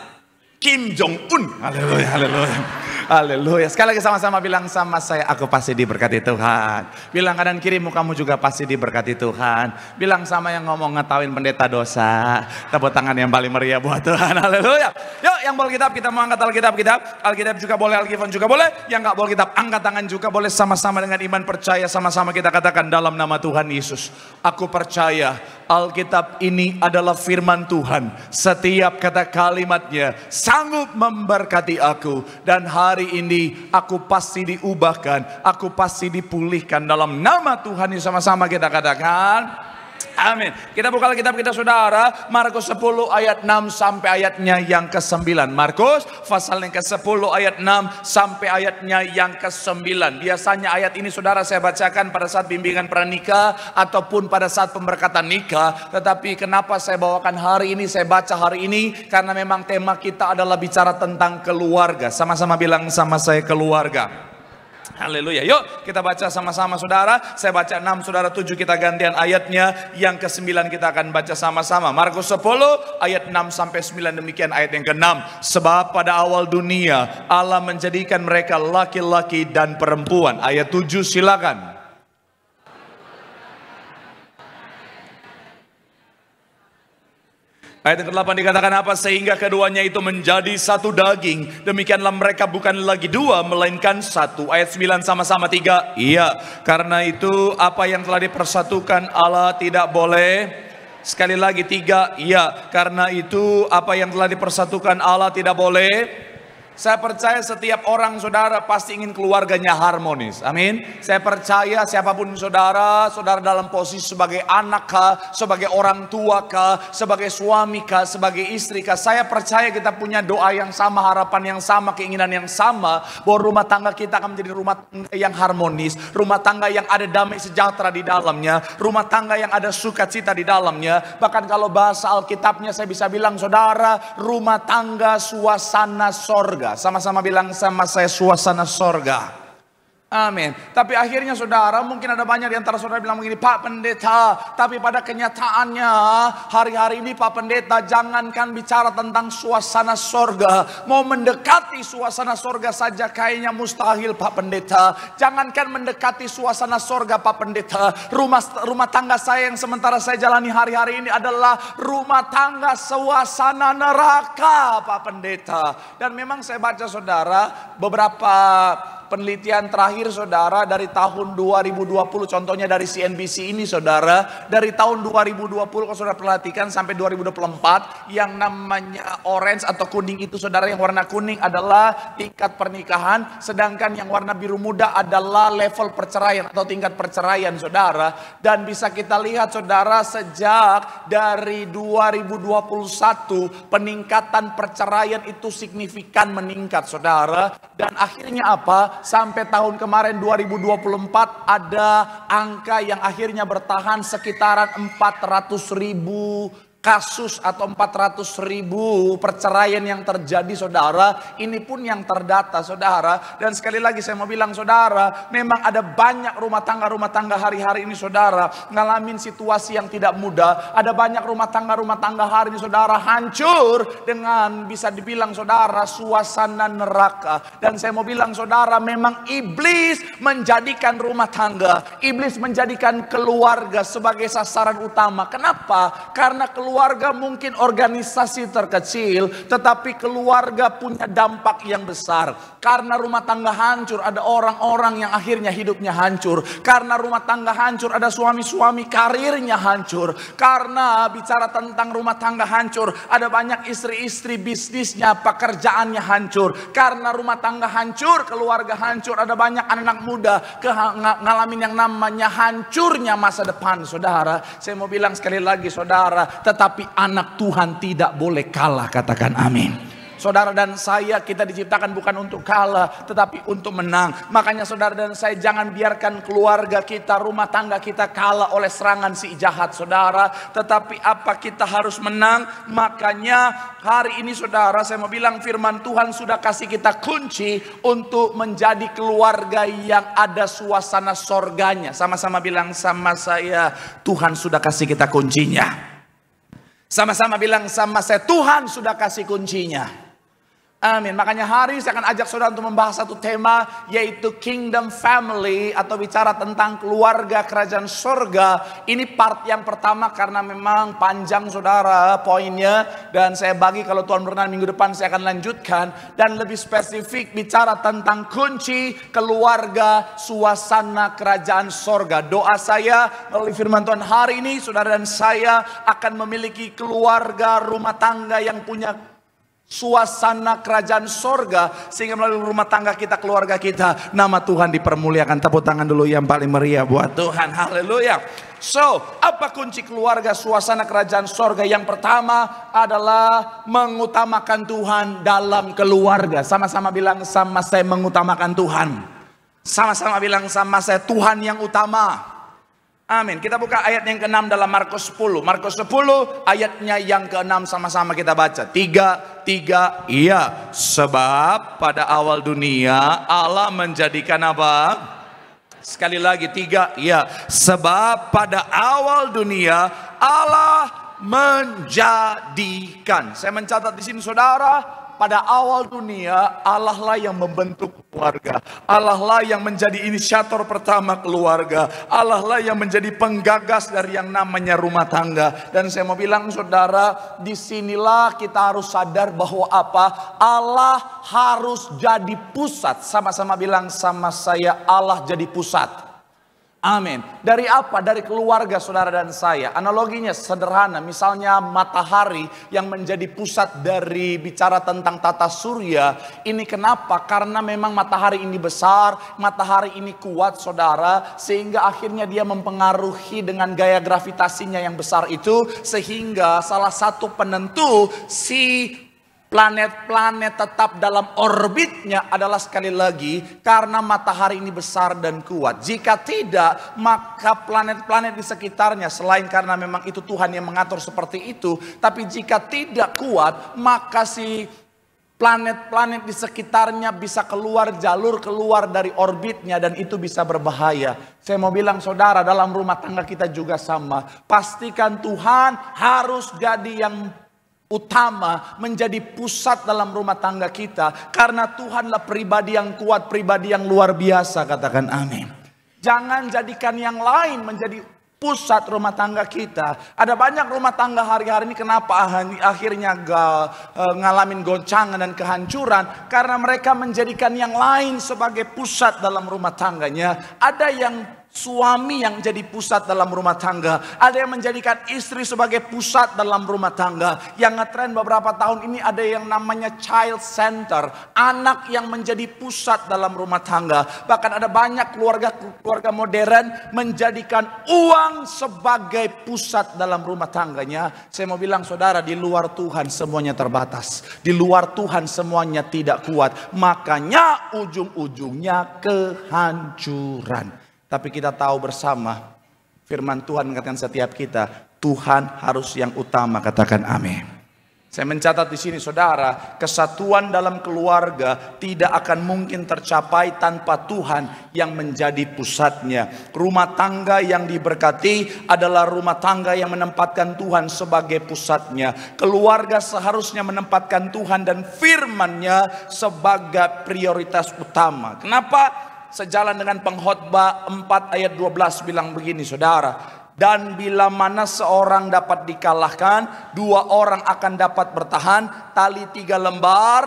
Kim Jong Un. Haleluya, haleluya. Haleluya. Sekali lagi sama-sama bilang sama saya, aku pasti diberkati Tuhan. Bilang kanan kirimu, kamu juga pasti diberkati Tuhan. Bilang sama yang ngomong ngetawain pendeta dosa. Tepuk tangan yang paling meriah buat Tuhan. Haleluya. Yuk, yang boleh kitab kita mau angkat Alkitab kita. Alkitab juga boleh, Alkitab juga boleh. Yang nggak boleh kitab angkat tangan juga boleh. Sama-sama dengan iman percaya, sama-sama kita katakan dalam nama Tuhan Yesus. Aku percaya Alkitab ini adalah firman Tuhan. Setiap kata kalimatnya sanggup memberkati aku. Dan hari ini aku pasti diubahkan. Aku pasti dipulihkan dalam nama Tuhan. Sama-sama kita katakan amin. Kita buka Alkitab kita saudara. Markus 10 ayat 6 sampai ayatnya yang ke-9. Markus pasal yang ke-10 ayat 6 sampai ayatnya yang ke-9. Biasanya ayat ini saudara saya bacakan pada saat bimbingan pranikah ataupun pada saat pemberkatan nikah. Tetapi kenapa saya bawakan hari ini, saya baca hari ini, karena memang tema kita adalah bicara tentang keluarga. Sama-sama bilang sama saya, keluarga. Haleluya. Yuk kita baca sama-sama saudara. Saya baca 6, saudara 7, kita gantian ayatnya. Yang ke-9 kita akan baca sama-sama. Markus 10 ayat 6 sampai 9, demikian ayat yang ke-6. Sebab pada awal dunia Allah menjadikan mereka laki-laki dan perempuan. Ayat 7 silakan. Ayat yang ke-8 dikatakan apa? Sehingga keduanya itu menjadi satu daging. Demikianlah mereka bukan lagi dua, melainkan satu. Ayat 9 sama-sama 3. Iya, karena itu apa yang telah dipersatukan Allah tidak boleh. Sekali lagi 3. Iya, karena itu apa yang telah dipersatukan Allah tidak boleh Saya percaya setiap orang saudara pasti ingin keluarganya harmonis. Amin. Saya percaya siapapun saudara, saudara dalam posisi sebagai anak kah, sebagai orang tua kah, sebagai suami kah, sebagai istri kah. Saya percaya kita punya doa yang sama, harapan yang sama, keinginan yang sama. Bahwa rumah tangga kita akan menjadi rumah tangga yang harmonis. Rumah tangga yang ada damai sejahtera di dalamnya. Rumah tangga yang ada sukacita di dalamnya. Bahkan kalau bahasa Alkitabnya saya bisa bilang saudara, rumah tangga suasana sorga. Sama-sama bilang sama saya, suasana sorga. Amin. Tapi akhirnya saudara, mungkin ada banyak di antara saudara bilang begini, Pak Pendeta, tapi pada kenyataannya hari-hari ini Pak Pendeta, jangankan bicara tentang suasana sorga, mau mendekati suasana sorga saja kayaknya mustahil Pak Pendeta. Jangankan mendekati suasana sorga Pak Pendeta, rumah tangga saya yang sementara saya jalani hari-hari ini adalah rumah tangga suasana neraka Pak Pendeta. Dan memang saya baca saudara, beberapa penelitian terakhir saudara dari tahun 2020, contohnya dari CNBC ini saudara, dari tahun 2020 kalau saudara perhatikan sampai 2024, yang namanya orange atau kuning itu saudara, yang warna kuning adalah tingkat pernikahan, sedangkan yang warna biru muda adalah level perceraian atau tingkat perceraian saudara. Dan bisa kita lihat saudara, sejak dari 2021 peningkatan perceraian itu signifikan meningkat saudara. Dan akhirnya apa? Sampai tahun kemarin 2024 ada angka yang akhirnya bertahan sekitaran 400.000 kasus atau 400.000 perceraian yang terjadi saudara. Ini pun yang terdata saudara. Dan sekali lagi saya mau bilang saudara, memang ada banyak rumah tangga hari-hari ini saudara ngalamin situasi yang tidak mudah. Ada banyak rumah tangga hari ini saudara hancur dengan bisa dibilang saudara suasana neraka. Dan saya mau bilang saudara, memang iblis menjadikan rumah tangga, iblis menjadikan keluarga sebagai sasaran utama. Kenapa? Karena keluarga mungkin organisasi terkecil, tetapi keluarga punya dampak yang besar. Karena rumah tangga hancur, ada orang-orang yang akhirnya hidupnya hancur. Karena rumah tangga hancur, ada suami-suami karirnya hancur. Karena bicara tentang rumah tangga hancur, ada banyak istri-istri bisnisnya, pekerjaannya hancur. Karena rumah tangga hancur, keluarga hancur, ada banyak anak muda ngalamin yang namanya hancurnya masa depan saudara. Saya mau bilang sekali lagi saudara, tetapi anak Tuhan tidak boleh kalah, katakan amin. Saudara dan saya, kita diciptakan bukan untuk kalah, tetapi untuk menang. Makanya saudara dan saya, jangan biarkan keluarga kita, rumah tangga kita kalah oleh serangan si jahat saudara. Tetapi apa, kita harus menang. Makanya hari ini saudara, saya mau bilang firman Tuhan sudah kasih kita kunci untuk menjadi keluarga yang ada suasana sorganya. Sama-sama bilang sama saya, Tuhan sudah kasih kita kuncinya. Sama-sama bilang sama saya, Tuhan sudah kasih kuncinya. Amin. Makanya hari ini saya akan ajak saudara untuk membahas satu tema, yaitu Kingdom Family, atau bicara tentang keluarga kerajaan sorga. Ini part yang pertama karena memang panjang saudara poinnya, dan saya bagi kalau Tuhan berkenan minggu depan saya akan lanjutkan dan lebih spesifik bicara tentang kunci keluarga suasana kerajaan sorga. Doa saya melalui firman Tuhan hari ini, saudara dan saya akan memiliki keluarga rumah tangga yang punya suasana kerajaan sorga, sehingga melalui rumah tangga kita, keluarga kita, nama Tuhan dipermuliakan. Tepuk tangan dulu yang paling meriah buat Tuhan. Haleluya. So, apa kunci keluarga suasana kerajaan sorga? Yang pertama adalah mengutamakan Tuhan dalam keluarga. Sama-sama bilang sama saya, mengutamakan Tuhan. Sama-sama bilang sama saya, Tuhan yang utama. Amin. Kita buka ayat yang ke-6 dalam Markus 10. Markus 10 ayatnya yang ke-6, sama-sama kita baca. 3, iya. Sebab pada awal dunia Allah menjadikan apa? Sekali lagi 3, iya. Sebab pada awal dunia Allah menjadikan. Saya mencatat di sini saudara, pada awal dunia Allah lah yang membentuk keluarga. Allah lah yang menjadi inisiator pertama keluarga. Allah lah yang menjadi penggagas dari yang namanya rumah tangga. Dan saya mau bilang saudara, disinilah kita harus sadar bahwa apa? Allah harus jadi pusat. Sama-sama bilang sama saya, Allah jadi pusat. Amin. Dari apa? Dari keluarga saudara dan saya. Analoginya sederhana. Misalnya matahari yang menjadi pusat dari bicara tentang tata surya. Ini kenapa? Karena memang matahari ini besar. Matahari ini kuat saudara. Sehingga akhirnya dia mempengaruhi dengan gaya gravitasinya yang besar itu. Sehingga salah satu penentu si planet-planet tetap dalam orbitnya adalah sekali lagi karena matahari ini besar dan kuat. Jika tidak, maka planet-planet di sekitarnya selain karena memang itu Tuhan yang mengatur seperti itu, tapi jika tidak kuat, maka si planet-planet di sekitarnya bisa keluar dari orbitnya dan itu bisa berbahaya. Saya mau bilang saudara, dalam rumah tangga kita juga sama. Pastikan Tuhan harus jadi yang utama, menjadi pusat dalam rumah tangga kita. Karena Tuhanlah pribadi yang kuat, pribadi yang luar biasa. Katakan amin. Jangan jadikan yang lain menjadi pusat rumah tangga kita. Ada banyak rumah tangga hari-hari ini kenapa akhirnya ngalamin goncangan dan kehancuran. Karena mereka menjadikan yang lain sebagai pusat dalam rumah tangganya. Ada yang suami yang jadi pusat dalam rumah tangga. Ada yang menjadikan istri sebagai pusat dalam rumah tangga. Yang ngetren beberapa tahun ini ada yang namanya child center. Anak yang menjadi pusat dalam rumah tangga. Bahkan ada banyak keluarga modern menjadikan uang sebagai pusat dalam rumah tangganya. Saya mau bilang saudara, di luar Tuhan semuanya terbatas. Di luar Tuhan semuanya tidak kuat. Makanya ujung-ujungnya kehancuran. Tapi kita tahu bersama, firman Tuhan mengatakan setiap kita, Tuhan harus yang utama. Katakan amin. Saya mencatat di sini saudara, kesatuan dalam keluarga tidak akan mungkin tercapai tanpa Tuhan yang menjadi pusatnya. Rumah tangga yang diberkati adalah rumah tangga yang menempatkan Tuhan sebagai pusatnya. Keluarga seharusnya menempatkan Tuhan dan firman-Nya sebagai prioritas utama. Kenapa? Sejalan dengan Pengkhotbah 4 ayat 12 bilang begini saudara. Dan bila mana seorang dapat dikalahkan, 2 orang akan dapat bertahan. Tali 3 lembar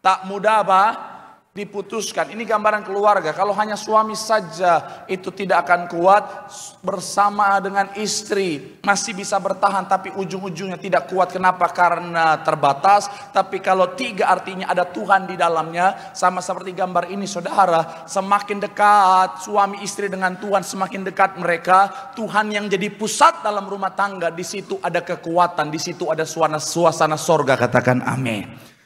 tak mudah diputuskan. Ini gambaran keluarga. Kalau hanya suami saja itu tidak akan kuat, bersama dengan istri masih bisa bertahan tapi ujung-ujungnya tidak kuat. Kenapa? Karena terbatas. Tapi kalau 3 artinya ada Tuhan di dalamnya. Sama seperti gambar ini saudara, semakin dekat suami istri dengan Tuhan, semakin dekat mereka. Tuhan yang jadi pusat dalam rumah tangga, di situ ada kekuatan, di situ ada suasana sorga. Katakan amin.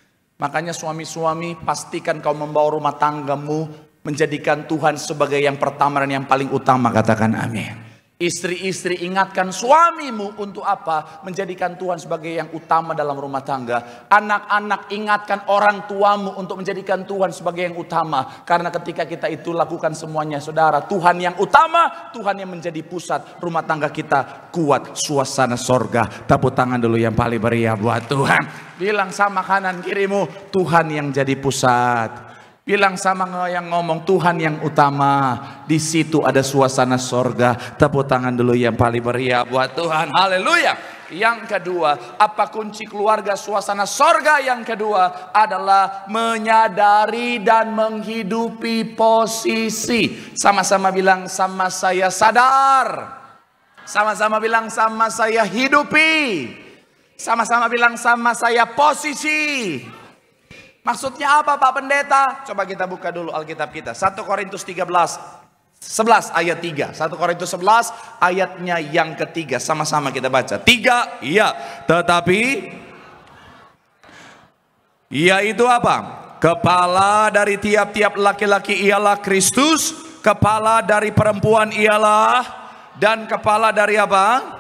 Makanya suami-suami, pastikan kau membawa rumah tanggamu menjadikan Tuhan sebagai yang pertama dan yang paling utama. Katakan amin. Istri-istri, ingatkan suamimu untuk apa? Menjadikan Tuhan sebagai yang utama dalam rumah tangga. Anak-anak, ingatkan orang tuamu untuk menjadikan Tuhan sebagai yang utama. Karena ketika kita itu lakukan semuanya saudara, Tuhan yang utama, Tuhan yang menjadi pusat, rumah tangga kita kuat, suasana sorga. Tepuk tangan dulu yang paling meriah buat Tuhan. Bilang sama kanan kirimu, Tuhan yang jadi pusat. Bilang sama yang ngomong, Tuhan yang utama. Di situ ada suasana sorga. Tepuk tangan dulu yang paling meriah buat Tuhan. Haleluya. Yang kedua, apa kunci keluarga suasana sorga? Yang kedua adalah menyadari dan menghidupi posisi. Sama-sama bilang sama saya sadar. Sama-sama bilang sama saya hidupi. Sama-sama bilang sama saya posisi. Maksudnya apa Pak Pendeta? Coba kita buka dulu Alkitab kita. 1 Korintus 11 ayat 3. 1 Korintus 11 ayatnya yang ketiga. Sama-sama kita baca. 3, iya. Tetapi yaitu apa? Kepala dari tiap-tiap laki-laki ialah Kristus. Kepala dari perempuan ialah. Dan kepala dari apa?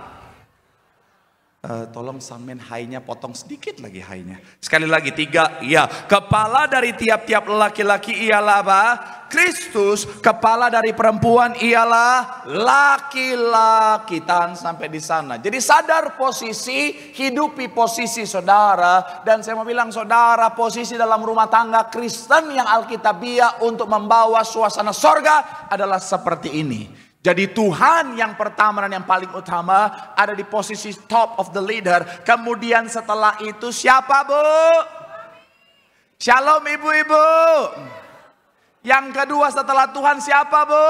Tolong samen high-nya potong sedikit lagi high-nya. Sekali lagi 3, ya. Kepala dari tiap-tiap laki-laki ialah apa? Kristus. Kepala dari perempuan ialah laki-laki. Tahan sampai di sana. Jadi sadar posisi, hidupi posisi saudara. Dan saya mau bilang saudara, posisi dalam rumah tangga Kristen yang Alkitabiah untuk membawa suasana sorga adalah seperti ini. Jadi Tuhan yang pertama dan yang paling utama ada di posisi top of the leader. Kemudian setelah itu siapa Bu? Shalom ibu-ibu. Yang kedua setelah Tuhan siapa Bu?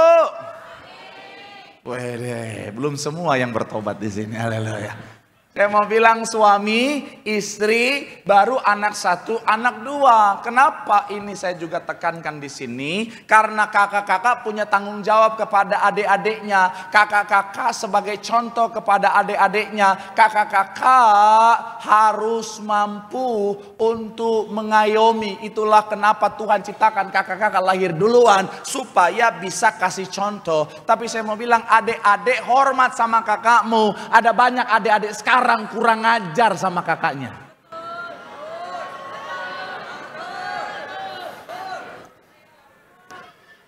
Wede, belum semua yang bertobat di sini. Haleluya. Saya mau bilang suami, istri, baru anak satu, anak dua. Kenapa ini saya juga tekankan di sini? Karena kakak-kakak punya tanggung jawab kepada adik-adiknya. Kakak-kakak sebagai contoh kepada adik-adiknya. Kakak-kakak harus mampu untuk mengayomi. Itulah kenapa Tuhan ciptakan kakak-kakak lahir duluan. Supaya bisa kasih contoh. Tapi saya mau bilang adik-adik hormat sama kakakmu. Ada banyak adik-adik sekarang kurang ajar sama kakaknya.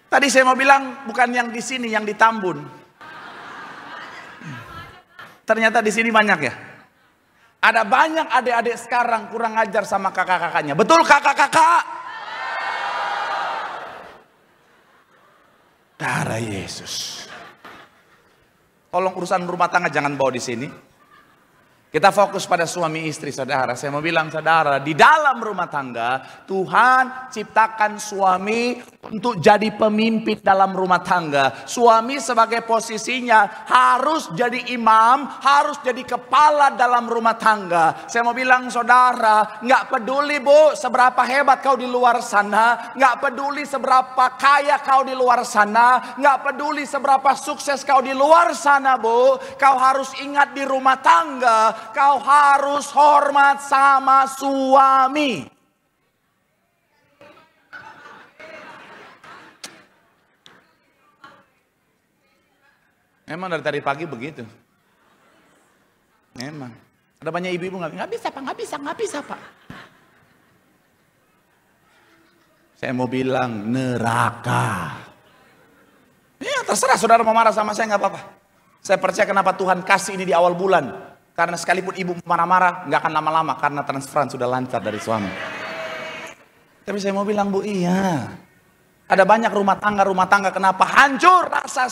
Tadi saya mau bilang bukan yang di sini, yang di Tambun. Ternyata di sini banyak ya. Ada banyak adik-adik sekarang kurang ajar sama kakak-kakaknya. Betul kakak-kakak? Darah Yesus. Tolong urusan rumah tangga jangan bawa di sini. Kita fokus pada suami istri, saudara. Saya mau bilang, saudara, di dalam rumah tangga Tuhan ciptakan suami untuk jadi pemimpin dalam rumah tangga. Suami sebagai posisinya harus jadi imam, harus jadi kepala dalam rumah tangga. Saya mau bilang, saudara, nggak peduli bu seberapa hebat kau di luar sana, nggak peduli seberapa kaya kau di luar sana, nggak peduli seberapa sukses kau di luar sana bu, kau harus ingat di rumah tangga kau harus hormat sama suami. Memang dari tadi pagi begitu. Memang. Ada banyak ibu-ibu nggak bisa pak, nggak bisa pak. Saya mau bilang neraka. Ya terserah saudara mau marah sama saya nggak apa-apa. Saya percaya kenapa Tuhan kasih ini di awal bulan. Karena sekalipun ibu marah-marah, nggak akan lama-lama karena transferan sudah lancar dari suami. Tapi saya mau bilang bu, iya. Ada banyak rumah tangga kenapa hancur, rasa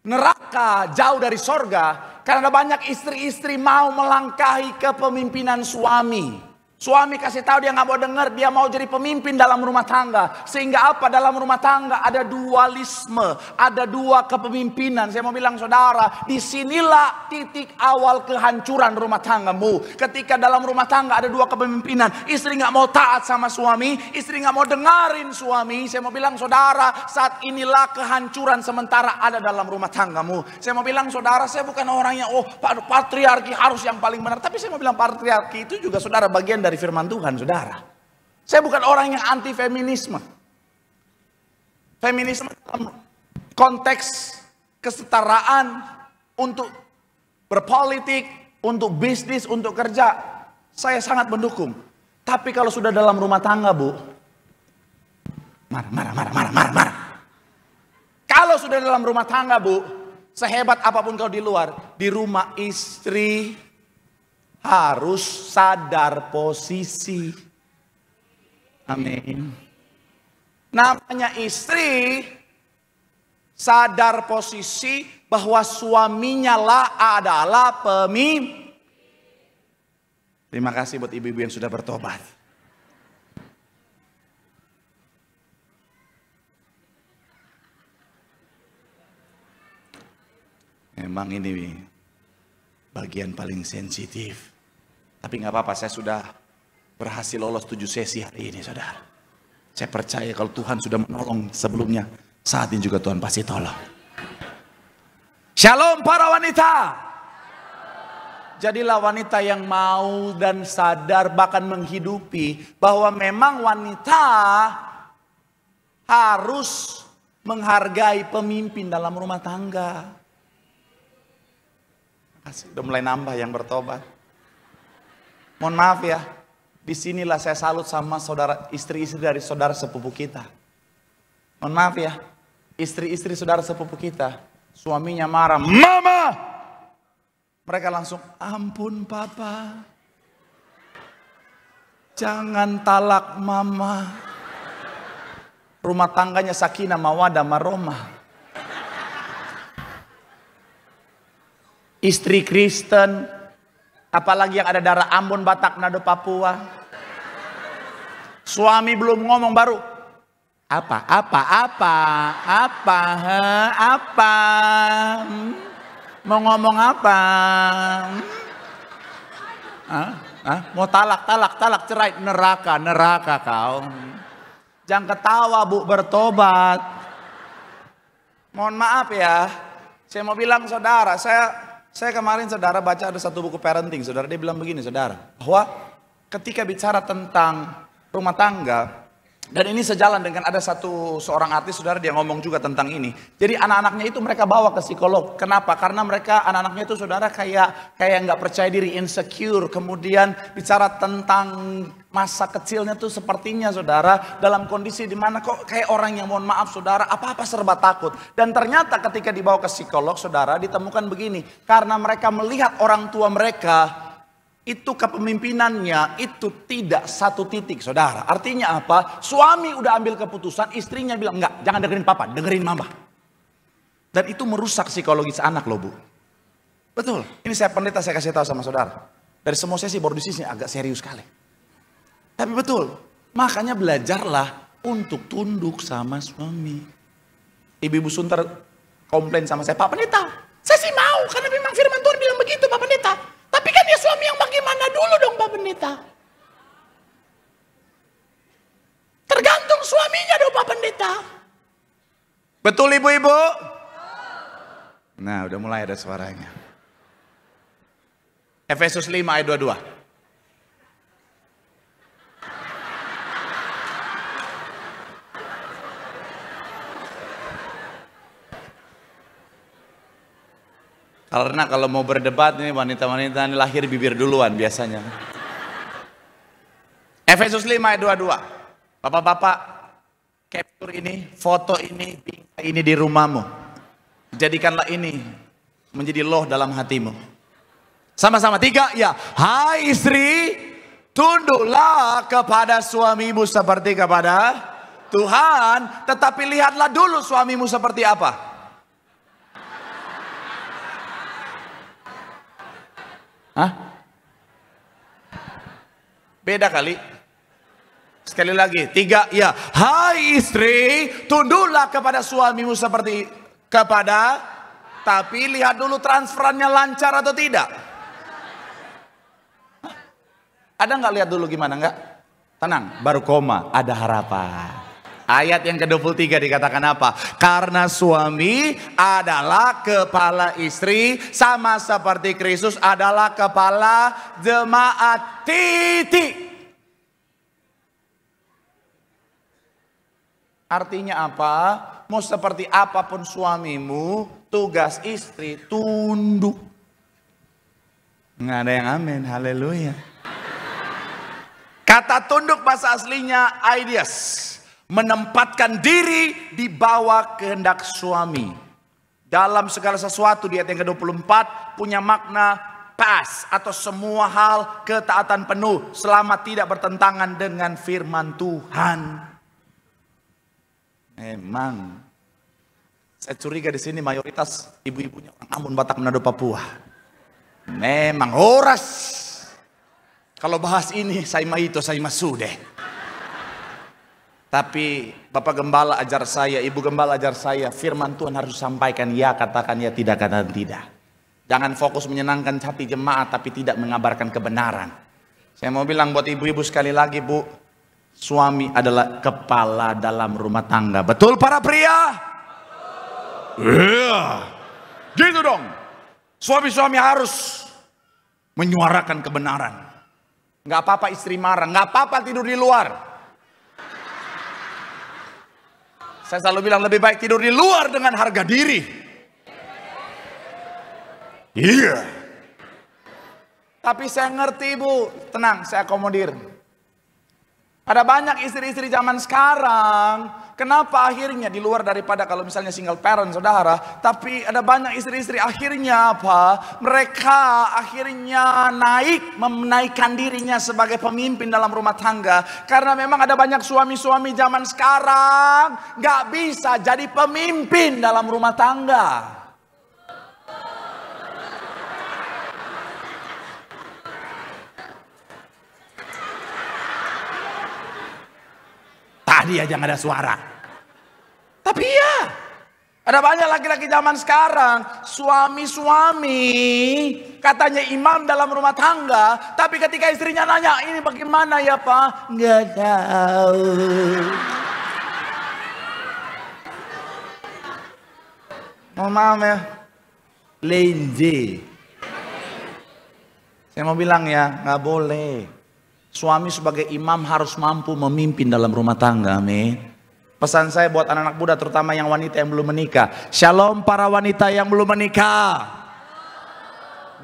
neraka, jauh dari sorga. Karena ada banyak istri-istri mau melangkahi kepemimpinan suami. Suami kasih tahu dia nggak mau dengar, dia mau jadi pemimpin dalam rumah tangga. Sehingga apa? Dalam rumah tangga ada dualisme, ada dua kepemimpinan. Saya mau bilang saudara, disinilah titik awal kehancuran rumah tanggamu. Ketika dalam rumah tangga ada dua kepemimpinan, istri nggak mau taat sama suami, istri nggak mau dengerin suami. Saya mau bilang saudara, saat inilah kehancuran sementara ada dalam rumah tanggamu. Saya mau bilang saudara, saya bukan orang yang patriarki harus yang paling benar. Tapi saya mau bilang patriarki itu juga saudara bagian dari firman Tuhan, saudara. Saya bukan orang yang anti feminisme. Feminisme dalam konteks kesetaraan untuk berpolitik, untuk bisnis, untuk kerja, saya sangat mendukung. Tapi kalau sudah dalam rumah tangga, bu, marah. Kalau sudah dalam rumah tangga, bu, sehebat apapun kau di luar, di rumah istri harus sadar posisi. Amin. Namanya istri sadar posisi bahwa suaminya lah adalah pemimpin. Terima kasih buat ibu-ibu yang sudah bertobat. Memang ini bagian paling sensitif. Tapi nggak apa-apa, saya sudah berhasil lolos 7 sesi hari ini, saudara. Saya percaya kalau Tuhan sudah menolong sebelumnya, saat ini juga Tuhan pasti tolong. Shalom para wanita. Jadilah wanita yang mau dan sadar bahkan menghidupi bahwa memang wanita harus menghargai pemimpin dalam rumah tangga. Udah mulai nambah yang bertobat. Mohon maaf ya, disinilah saya salut sama saudara istri-istri dari saudara sepupu kita. Mohon maaf ya, istri-istri saudara sepupu kita, suaminya marah, mama. Mereka langsung, ampun papa, jangan talak mama. Rumah tangganya sakinah mawadah warahmah. Istri Kristen, apalagi yang ada darah Ambon, Batak, Nado, Papua. Suami belum ngomong baru, Apa? Mau ngomong apa? Mau talak, cerai, neraka kau. Jangan ketawa Bu, bertobat. Mohon maaf ya, saya mau bilang saudara, saya kemarin saudara baca ada satu buku parenting, saudara, dia bilang begini saudara, bahwa ketika bicara tentang rumah tangga, dan ini sejalan dengan ada seorang artis saudara, dia ngomong juga tentang ini. Jadi anak-anaknya itu mereka bawa ke psikolog. Kenapa? Karena mereka anak-anaknya itu saudara kayak nggak percaya diri, insecure. Kemudian bicara tentang masa kecilnya tuh sepertinya saudara dalam kondisi dimana kok kayak orang yang mohon maaf saudara apa-apa serba takut. Dan ternyata ketika dibawa ke psikolog saudara ditemukan begini. Karena mereka melihat orang tua mereka itu kepemimpinannya itu tidak satu titik saudara. Artinya apa? Suami udah ambil keputusan, istrinya bilang enggak, jangan dengerin papa, dengerin mama. Dan itu merusak psikologis anak loh Bu. Betul. Ini saya pendeta, saya kasih tahu sama saudara. Dari semua sesi baru di sini agak serius sekali. Tapi betul. Makanya belajarlah untuk tunduk sama suami. Ibu-ibu Sunter komplain sama saya, Pak Pendeta, saya sih mau karena memang firman Tuhan bilang begitu Pak Pendeta. Tapi kan ya suami yang bagaimana dulu dong Pak Pendeta. Tergantung suaminya dong Pak Pendeta. Betul ibu-ibu? Nah udah mulai ada suaranya. Efesus 5 ayat 22. Karena kalau mau berdebat nih wanita-wanita ini lahir bibir duluan biasanya. Efesus 5 ayat 22. Bapak-bapak, capture ini, foto ini di rumahmu. Jadikanlah ini menjadi loh dalam hatimu. Sama-sama 3 ya. Hai istri, tunduklah kepada suamimu seperti kepada Tuhan. Tetapi lihatlah dulu suamimu seperti apa. Hah? Beda kali. Sekali lagi, 3 ya. Hai istri, tunduklah kepada suamimu seperti kepada, tapi lihat dulu transferannya lancar atau tidak. Hah? Ada nggak lihat dulu gimana nggak? Tenang, baru koma, ada harapan. Ayat yang ke-23 dikatakan apa? Karena suami adalah kepala istri, sama seperti Kristus adalah kepala jemaat. Titik. Artinya apa? Mau seperti apapun suamimu, tugas istri tunduk. Nggak ada yang amin, haleluya. Kata tunduk bahasa aslinya aidias. Menempatkan diri di bawah kehendak suami. Dalam segala sesuatu di ayat yang ke-24 punya makna pas atau semua hal ketaatan penuh selama tidak bertentangan dengan firman Tuhan. Memang saya curiga di sini mayoritas ibu-ibunya orang Ambon, Batak, Manado, Papua. Memang horas. Kalau bahas ini saya mah itu, saya mah sudah. Tapi Bapak Gembala ajar saya, Ibu Gembala ajar saya, firman Tuhan harus sampaikan ya, katakan ya, tidak katakan tidak. Jangan fokus menyenangkan hati jemaat tapi tidak mengabarkan kebenaran. Saya mau bilang buat ibu-ibu sekali lagi Bu, suami adalah kepala dalam rumah tangga. Betul para pria? Iya. Gitu dong. Suami-suami harus menyuarakan kebenaran. Nggak apa-apa istri marah, nggak apa-apa tidur di luar. Saya selalu bilang lebih baik tidur di luar dengan harga diri. Iya. Tapi saya ngerti Bu, tenang, saya akomodir. Ada banyak istri-istri zaman sekarang, kenapa akhirnya di luar daripada kalau misalnya single parent saudara, tapi ada banyak istri-istri akhirnya apa? Mereka akhirnya menaikkan dirinya sebagai pemimpin dalam rumah tangga. Karena memang ada banyak suami-suami zaman sekarang gak bisa jadi pemimpin dalam rumah tangga. Tadi aja gak ada suara. Tapi ya, ada banyak laki-laki zaman sekarang, suami-suami katanya imam dalam rumah tangga, tapi ketika istrinya nanya, ini bagaimana ya Pak? Nggak tahu. Mohon maaf ya, lenje. Saya mau bilang ya, nggak boleh. Suami sebagai imam harus mampu memimpin dalam rumah tangga, amin. Pesan saya buat anak-anak muda, terutama yang wanita yang belum menikah. Shalom para wanita yang belum menikah.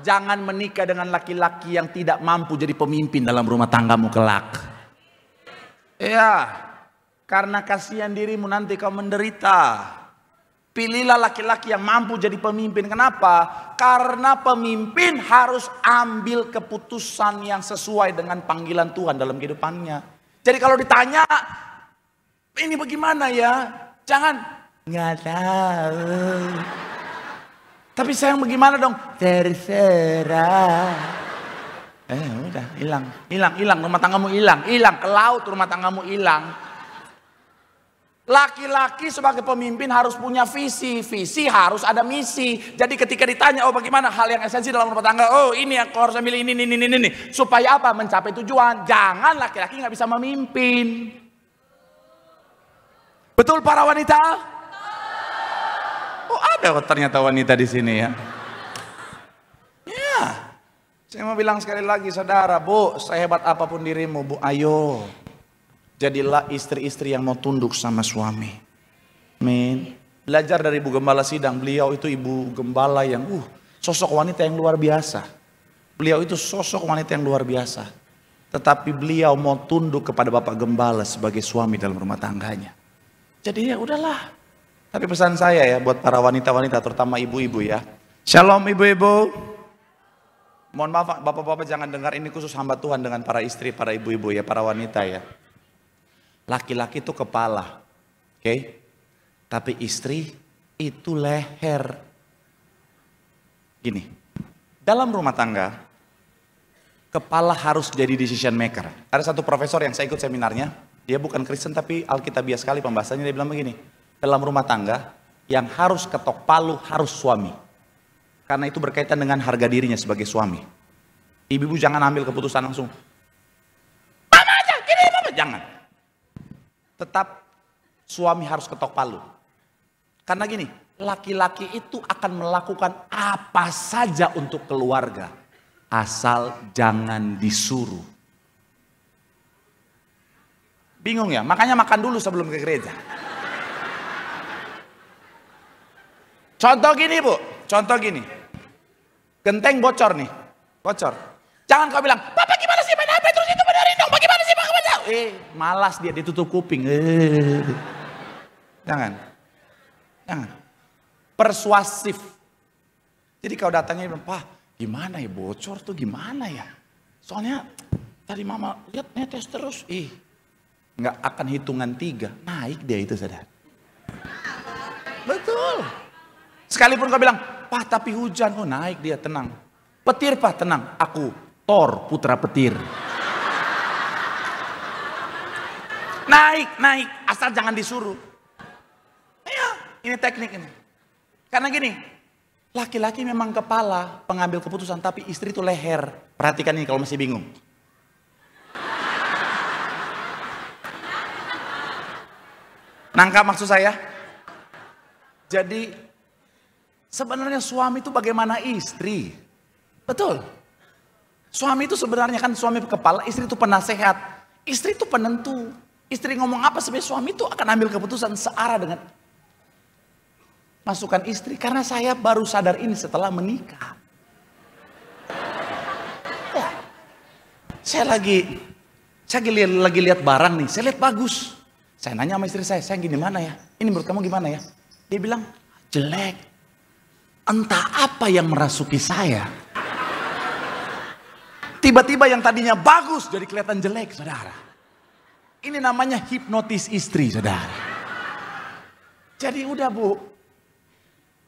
Jangan menikah dengan laki-laki yang tidak mampu jadi pemimpin dalam rumah tanggamu kelak. Ya, karena kasihan dirimu nanti kau menderita. Pilihlah laki-laki yang mampu jadi pemimpin. Kenapa? Karena pemimpin harus ambil keputusan yang sesuai dengan panggilan Tuhan dalam kehidupannya. Jadi kalau ditanya, ini bagaimana ya? Jangan, nggak tahu. Tapi sayang bagaimana dong? Terserah. Udah, hilang. Rumah tanggamu hilang. Ke laut rumah tanggamu hilang. Laki-laki sebagai pemimpin harus punya visi harus ada misi. Jadi ketika ditanya, bagaimana hal yang esensi dalam rumah tangga? Ini aku harus ambil ini. Supaya apa? Mencapai tujuan. Jangan laki-laki nggak bisa memimpin. Betul para wanita? Ada ternyata wanita di sini ya. Ya, saya mau bilang sekali lagi saudara, Bu, sehebat apapun dirimu, Bu, ayo. Jadilah istri-istri yang mau tunduk sama suami. Amin. Belajar dari Ibu Gembala Sidang. Beliau itu Ibu Gembala yang sosok wanita yang luar biasa. Beliau itu sosok wanita yang luar biasa. Tetapi beliau mau tunduk kepada Bapak Gembala sebagai suami dalam rumah tangganya. Jadi ya udahlah. Tapi pesan saya ya buat para wanita-wanita, terutama ibu-ibu ya. Shalom ibu-ibu. Mohon maaf bapak-bapak, jangan dengar ini khusus hamba Tuhan dengan para istri, para ibu-ibu ya, para wanita ya. Laki-laki itu kepala, oke? Tapi istri itu leher. Gini, dalam rumah tangga, kepala harus jadi decision maker. Ada satu profesor yang saya ikut seminarnya, dia bukan Kristen tapi Alkitabiah sekali pembahasannya, dia bilang begini, dalam rumah tangga yang harus ketok palu harus suami. Karena itu berkaitan dengan harga dirinya sebagai suami. Ibu-ibu jangan ambil keputusan langsung. Mama aja, gini mama, jangan. Tetap suami harus ketok palu. Karena gini, laki-laki itu akan melakukan apa saja untuk keluarga. Asal jangan disuruh. Bingung ya? Makanya makan dulu sebelum ke gereja. Contoh gini Bu, contoh gini. Genteng bocor nih, bocor. Jangan kau bilang, Papa gimana sih main HP terus itu benerin dong, bagaimana sih Pak? Malas dia ditutup kuping. Jangan. Persuasif. Jadi kau datangnya bilang, Pak gimana ya bocor tuh gimana ya? Soalnya tadi mama lihat netes terus. Nggak akan hitungan 3, naik dia itu saudara. Betul. Sekalipun kau bilang, Pak tapi hujan, naik dia, tenang. Petir Pak, tenang. Aku Thor, putra petir. Naik, asal jangan disuruh. Ya, ini teknik ini. Karena gini, laki-laki memang kepala pengambil keputusan, tapi istri itu leher. Perhatikan ini kalau masih bingung. Nangkap maksud saya? Jadi sebenarnya suami itu bagaimana istri? Betul. Suami itu sebenarnya kan suami kepala, istri itu penasehat, istri itu penentu. Istri ngomong apa sebenarnya suami itu akan ambil keputusan searah dengan masukan istri. Karena saya baru sadar ini setelah menikah. Ya. Saya lagi lihat barang nih, saya lihat bagus. Saya nanya sama istri saya gini mana ya? Ini menurut kamu gimana ya? Dia bilang, jelek. Entah apa yang merasuki saya. Tiba-tiba yang tadinya bagus jadi kelihatan jelek, saudara. Ini namanya hipnotis istri, saudara. Jadi udah Bu,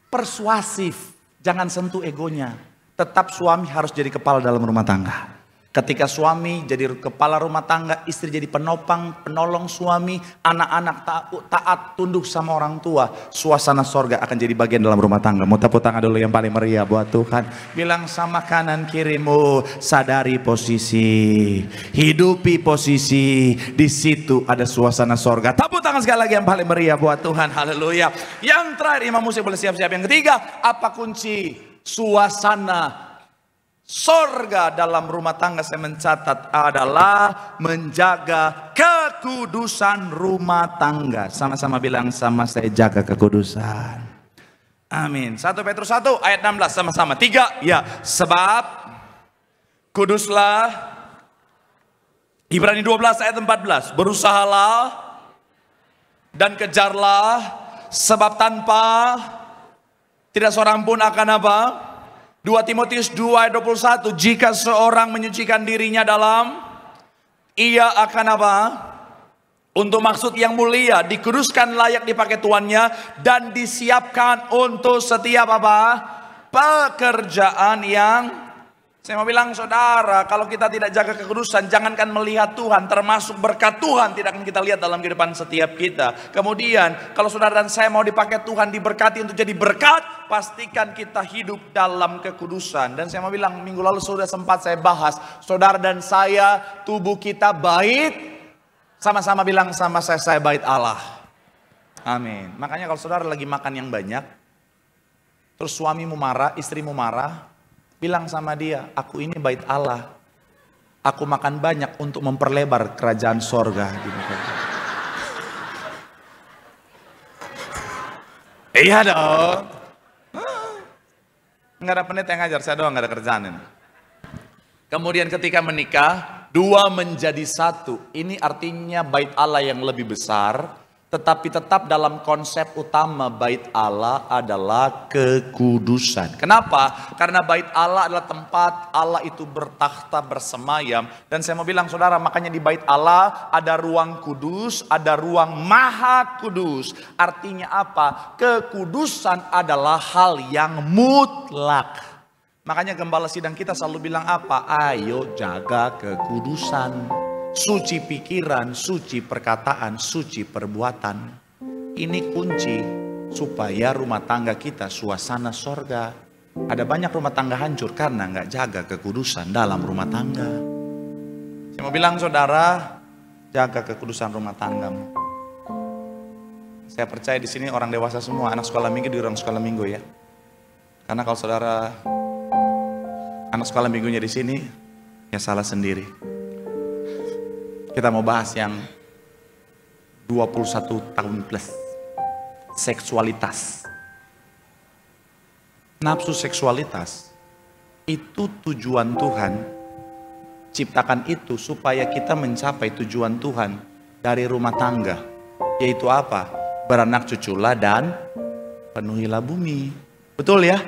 persuasif, jangan sentuh egonya. Tetap suami harus jadi kepala dalam rumah tangga. Ketika suami jadi kepala rumah tangga, istri jadi penopang, penolong suami, anak-anak taat, tunduk sama orang tua, suasana sorga akan jadi bagian dalam rumah tangga. Mau tepuk tangan dulu yang paling meriah buat Tuhan. Bilang sama kanan kirimu, sadari posisi, hidupi posisi, di situ ada suasana sorga. Tepuk tangan sekali lagi yang paling meriah buat Tuhan. Haleluya. Yang terakhir, imam musik boleh siap-siap. Yang ketiga, apa kunci suasana sorga dalam rumah tangga? Saya mencatat adalah menjaga kekudusan rumah tangga. Sama-sama bilang sama saya, jaga kekudusan. Amin. 1 Petrus 1 ayat 16 sama-sama. 3 ya. Sebab kuduslah. Ibrani 12 ayat 14. Berusahalah dan kejarlah, sebab tanpa tidak seorang pun akan apa? 2 Timotius 2 ayat 21, jika seorang menyucikan dirinya dalam, ia akan apa? Untuk maksud yang mulia, dikuduskan layak dipakai tuannya, dan disiapkan untuk setiap apa? Pekerjaan yang, saya mau bilang saudara, kalau kita tidak jaga kekudusan, jangankan melihat Tuhan, termasuk berkat Tuhan tidak akan kita lihat dalam kehidupan setiap kita. Kemudian, kalau saudara dan saya mau dipakai Tuhan, diberkati untuk jadi berkat, pastikan kita hidup dalam kekudusan. Dan saya mau bilang, minggu lalu sudah sempat saya bahas, saudara dan saya, tubuh kita bait, sama-sama bilang sama saya bait Allah. Amin. Makanya kalau saudara lagi makan yang banyak, terus suamimu marah, istrimu marah, bilang sama dia, aku ini bait Allah. Aku makan banyak untuk memperlebar kerajaan sorga. Iya dong. Nggak ada pendeta yang ngajar, saya doang nggak ada kerjaan ini. Kemudian ketika menikah, 2 menjadi 1. Ini artinya bait Allah yang lebih besar. Tetapi tetap dalam konsep utama bait Allah adalah kekudusan. Kenapa? Karena bait Allah adalah tempat Allah itu bertakhta, bersemayam. Dan saya mau bilang saudara, makanya di bait Allah ada ruang kudus, ada ruang maha kudus. Artinya apa? Kekudusan adalah hal yang mutlak. Makanya gembala sidang kita selalu bilang apa? Ayo jaga kekudusan. Suci pikiran, suci perkataan, suci perbuatan. Ini kunci supaya rumah tangga kita suasana sorga. Ada banyak rumah tangga hancur karena nggak jaga kekudusan dalam rumah tangga. Saya mau bilang saudara, jaga kekudusan rumah tanggamu. Saya percaya di sini orang dewasa semua, anak sekolah minggu di ruang sekolah minggu ya. Karena kalau saudara anak sekolah minggunya di sini, ya salah sendiri. Kita mau bahas yang 21 tahun plus. Seksualitas. Nafsu seksualitas. Itu tujuan Tuhan. Ciptakan itu supaya kita mencapai tujuan Tuhan dari rumah tangga. Yaitu apa? Beranak cuculah dan penuhilah bumi. Betul ya?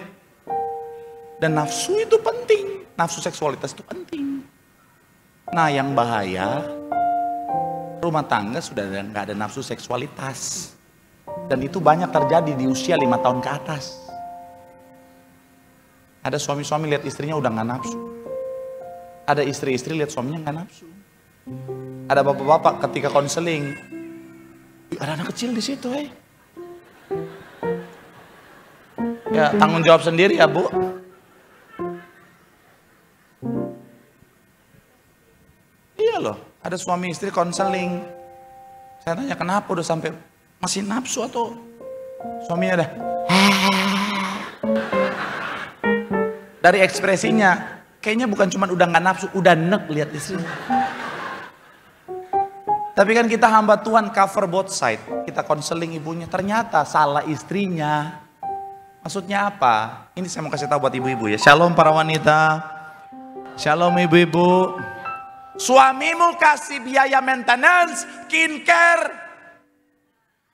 Dan nafsu itu penting. Nafsu seksualitas itu penting. Nah yang bahaya, rumah tangga sudah nggak ada nafsu seksualitas. Dan itu banyak terjadi di usia 5 tahun ke atas. Ada suami-suami lihat istrinya udah nggak nafsu. Ada istri-istri lihat suaminya nggak nafsu. Ada bapak-bapak ketika konseling, ada anak kecil di situ Ya tanggung jawab sendiri ya bu. Iya loh. Ada suami istri konseling. Saya tanya kenapa udah sampai masih nafsu atau suaminya dah. Dari ekspresinya kayaknya bukan cuma udah nggak nafsu, udah nek lihat istrinya. Tapi kan kita hamba Tuhan cover both side. Kita konseling ibunya, ternyata salah istrinya. Maksudnya apa? Ini saya mau kasih tahu buat ibu-ibu ya. Shalom para wanita. Shalom ibu-ibu. Suamimu kasih biaya maintenance, skincare,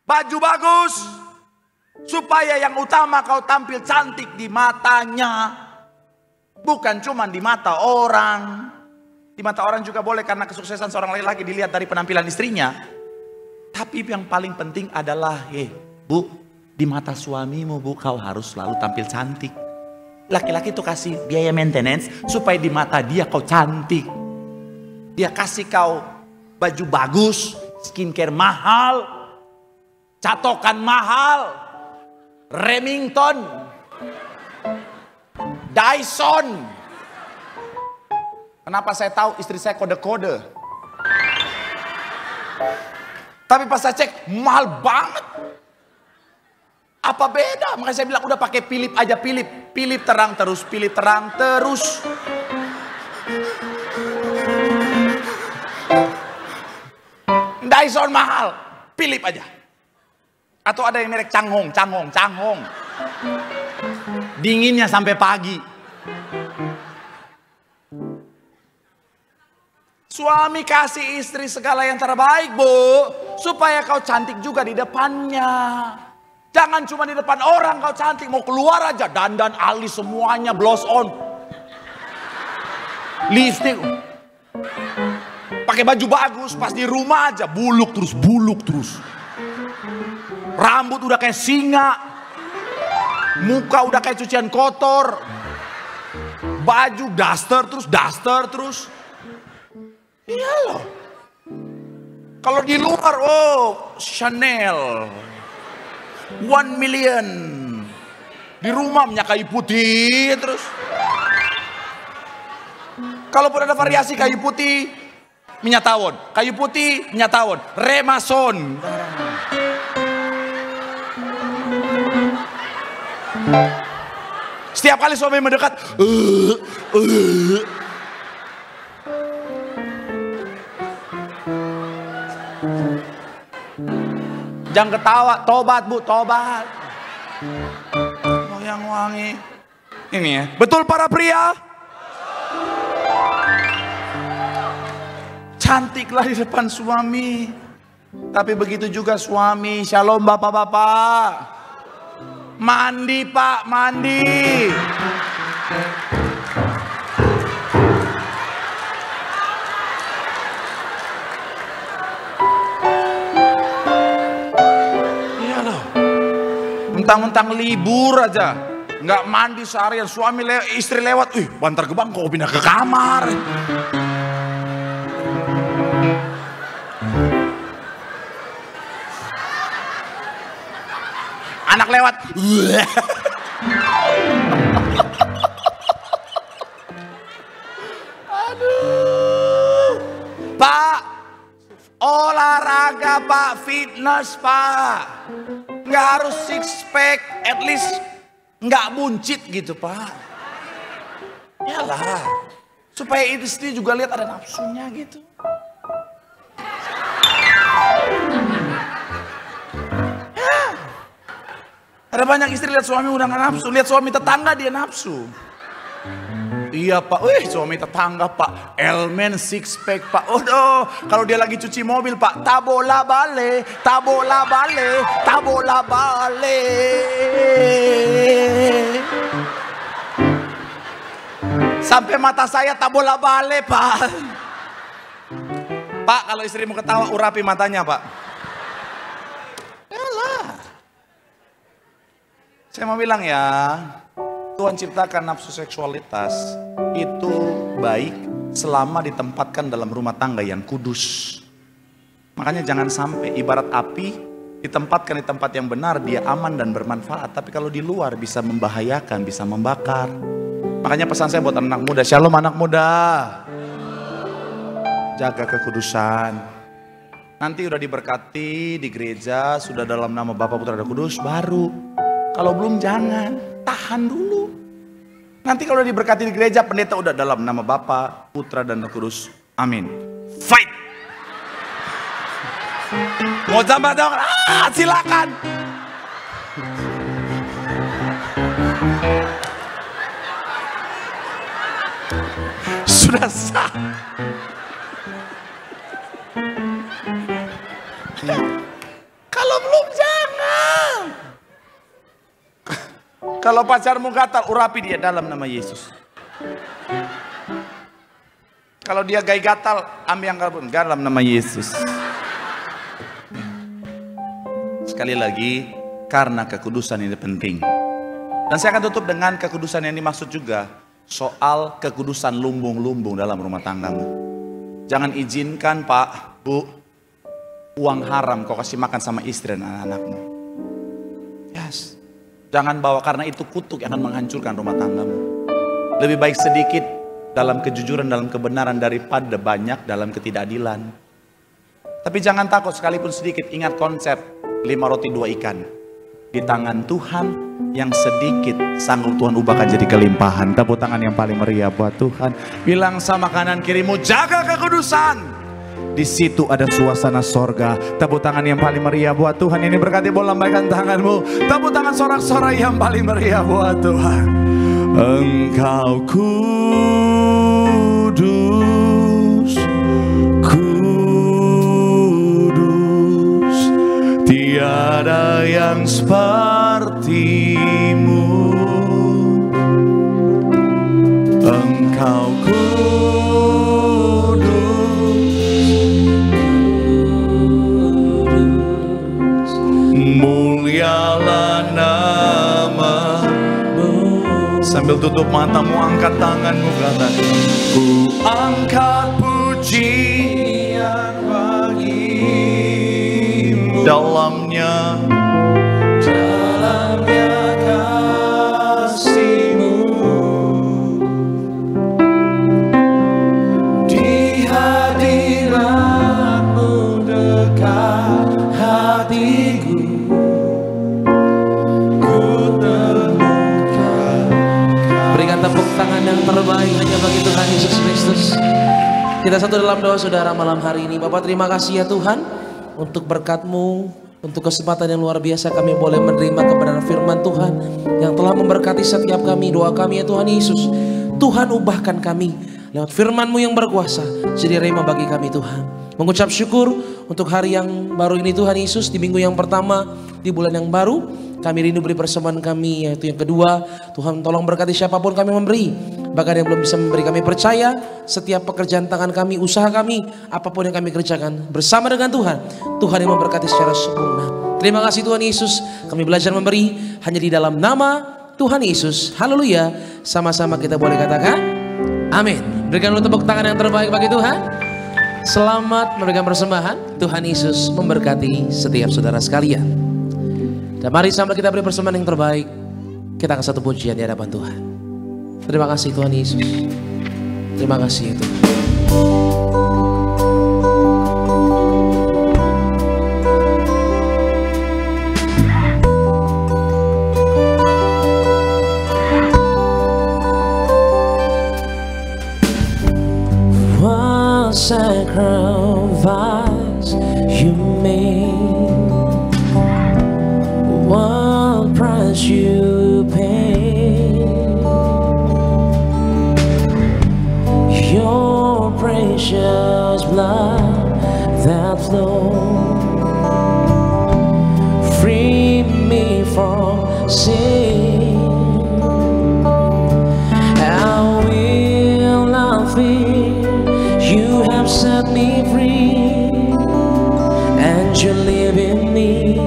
baju bagus, supaya yang utama kau tampil cantik di matanya. Bukan cuma di mata orang. Di mata orang juga boleh karena kesuksesan seorang laki-laki dilihat dari penampilan istrinya. Tapi yang paling penting adalah, bu, di mata suamimu bu, kau harus selalu tampil cantik. Laki-laki itu kasih biaya maintenance supaya di mata dia kau cantik. Dia kasih kau baju bagus, skincare mahal, catokan mahal, Remington, Dyson. Kenapa saya tahu? Istri saya kode-kode. Tapi pas saya cek, mahal banget. Apa beda? Makanya saya bilang udah pakai Philip aja, Philip terang terus, Philip terang terus. Dyson mahal, Philip aja. Atau ada yang merek Changhong. Dinginnya sampai pagi. Suami kasih istri segala yang terbaik, Bu, supaya kau cantik juga di depannya. Jangan cuma di depan orang kau cantik, mau keluar aja dandan alis semuanya, blush on, lipstick, pakai baju bagus, pas di rumah aja buluk terus. Rambut udah kayak singa, muka udah kayak cucian kotor, baju daster terus. Iya loh. Kalau di luar, oh Chanel, 1 million. Di rumah minyak kayu putih terus. Kalaupun ada variasi kayu putih, minyak tawon. Kayu putih, minyak tawon. Remason. Setiap kali suami mendekat, jangan ketawa, tobat Bu, tobat. Oh yang wangi. Ini ya, betul para pria? Cantiklah di depan suami. Tapi begitu juga suami. Shalom bapak-bapak. Mandi Pak, mandi. Mentang-mentang libur aja, nggak mandi seharian, istri lewat, bantar gebang kok pindah ke kamar. Anak lewat, aduh, Pak, olahraga Pak, fitness Pak. Nggak harus six pack, at least nggak buncit gitu Pak. Yalah, supaya istri juga lihat ada nafsunya gitu. Ya. Ada banyak istri lihat suami udah nggak nafsu, lihat suami tetangga dia nafsu. Iya Pak, suami tetangga Pak, Elmen six pack Pak. Kalau dia lagi cuci mobil Pak, tabola bale. Sampai mata saya tabola bale Pak. Pak, kalau istrimu ketawa urapi matanya Pak. Yalah. Saya mau bilang ya, Tuhan ciptakan nafsu seksualitas itu baik selama ditempatkan dalam rumah tangga yang kudus. Makanya jangan sampai ibarat api ditempatkan di tempat yang benar, dia aman dan bermanfaat. Tapi kalau di luar bisa membahayakan, bisa membakar. Makanya pesan saya buat anak muda, shalom anak muda. Jaga kekudusan. Nanti udah diberkati di gereja, sudah dalam nama Bapa Putra dan Kudus, baru. Kalau belum jangan, tahan dulu. Nanti kalau diberkati di gereja, pendeta udah dalam nama Bapa, Putra dan Roh Kudus. Amin. Fight. Mau tambah dong? Silakan. Sudah sah. Kalau belum jangan. Kalau pacarmu gatal, urapi dia dalam nama Yesus. Kalau dia gay gatal, ambil yang kalbun dalam nama Yesus. Sekali lagi, karena kekudusan ini penting. Dan saya akan tutup dengan kekudusan yang dimaksud juga soal kekudusan lumbung-lumbung dalam rumah tanggamu. Jangan izinkan Pak, Bu, uang haram kau kasih makan sama istri dan anak-anakmu. Yes. Jangan bawa, karena itu kutuk yang akan menghancurkan rumah tanggamu. Lebih baik sedikit dalam kejujuran, dalam kebenaran daripada banyak dalam ketidakadilan. Tapi jangan takut, sekalipun sedikit, ingat konsep 5 roti 2 ikan. Di tangan Tuhan yang sedikit sanggup Tuhan ubahkan jadi kelimpahan. Tepuk tangan yang paling meriah buat Tuhan. Bilang sama kanan kirimu, jaga kekudusan. Di situ ada suasana sorga. Tepuk tangan yang paling meriah buat Tuhan. Ini berkati, boleh lambaikan tanganmu. Tepuk tangan sorak-sorai yang paling meriah buat Tuhan. Engkau kudus, kudus, tiada yang sepertimu. Engkau kudus, mulialah nama. Sambil tutup matamu, angkat tanganmu, katakan, ku angkat pujian bagimu. Dalamnya kasih-Mu, di hadirat-Mu dekat hatiku. Tepuk tangan yang terbaik hanya bagi Tuhan Yesus Kristus. Kita satu dalam doa saudara malam hari ini. Bapak, terima kasih ya Tuhan untuk berkat-Mu, untuk kesempatan yang luar biasa kami boleh menerima kebenaran firman Tuhan yang telah memberkati setiap kami. Doa kami ya Tuhan Yesus, Tuhan ubahkan kami lewat firman-Mu yang berkuasa jadi rema bagi kami Tuhan. Mengucap syukur untuk hari yang baru ini Tuhan Yesus, di minggu yang pertama di bulan yang baru. Kami rindu beri persembahan kami, yaitu yang kedua. Tuhan tolong berkati siapapun kami memberi. Bahkan yang belum bisa memberi, kami percaya setiap pekerjaan tangan kami, usaha kami, apapun yang kami kerjakan bersama dengan Tuhan, Tuhan yang memberkati secara sempurna. Terima kasih Tuhan Yesus. Kami belajar memberi hanya di dalam nama Tuhan Yesus. Haleluya. Sama-sama kita boleh katakan amin. Berikan dulu tepuk tangan yang terbaik bagi Tuhan. Selamat memberikan persembahan. Tuhan Yesus memberkati setiap saudara sekalian. Dan mari sambil kita beri persembahan yang terbaik, kita akan satu pujian di hadapan Tuhan. Terima kasih Tuhan Yesus. Terima kasih Tuhan. What sacrifice you made, what price you pay, your precious blood that flowed, free me from sin. I will not fear, you have set me free, and you live in me.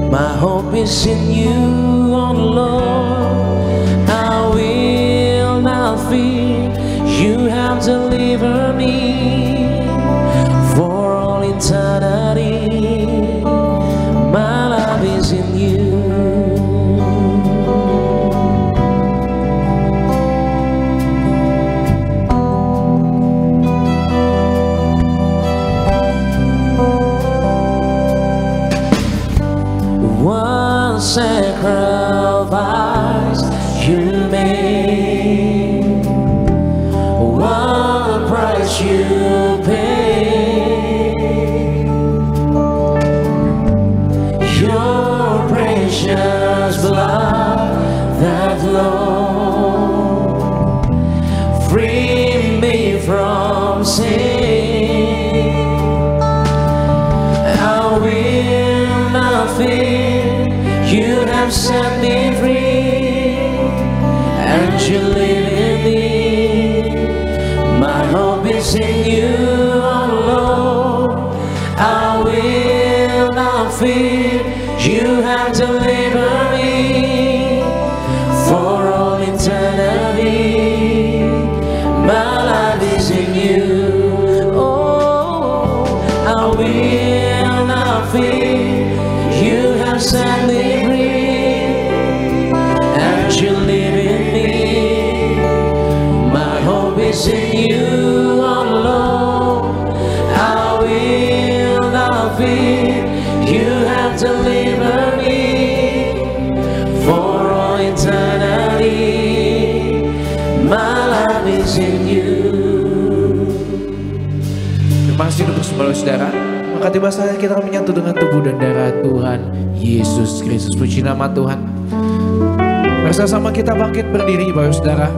My hope is in you, oh Lord. I will not fear, you have delivered me for all eternity. My love is in you. What sacrifice you made, what price you paid, your precious blood that flowed, free me from sin. I will not fear, you have set me free, and you live in me. My hope is in you, oh Lord. I will not fear, you have delivered me for all eternity. My life is in you. Saudara, maka tiba saatnya kita akan menyatu dengan tubuh dan darah Tuhan Yesus Kristus. Puji nama Tuhan. Bersama kita bangkit berdiri Bapak Saudara.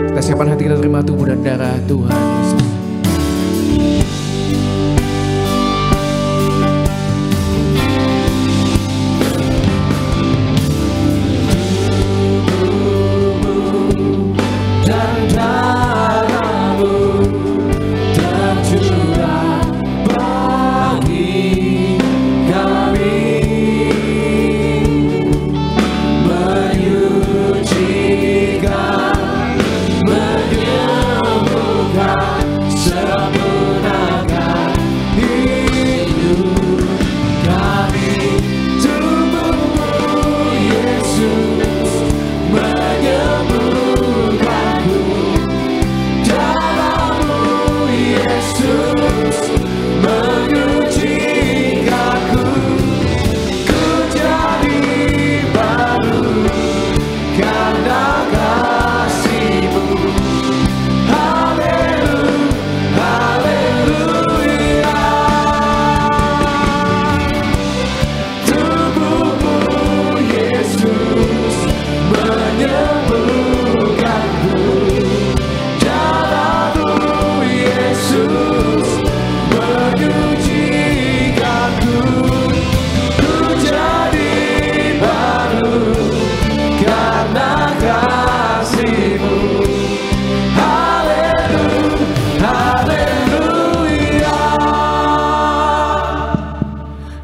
Kita siapkan hati kita terima tubuh dan darah Tuhan Yesus.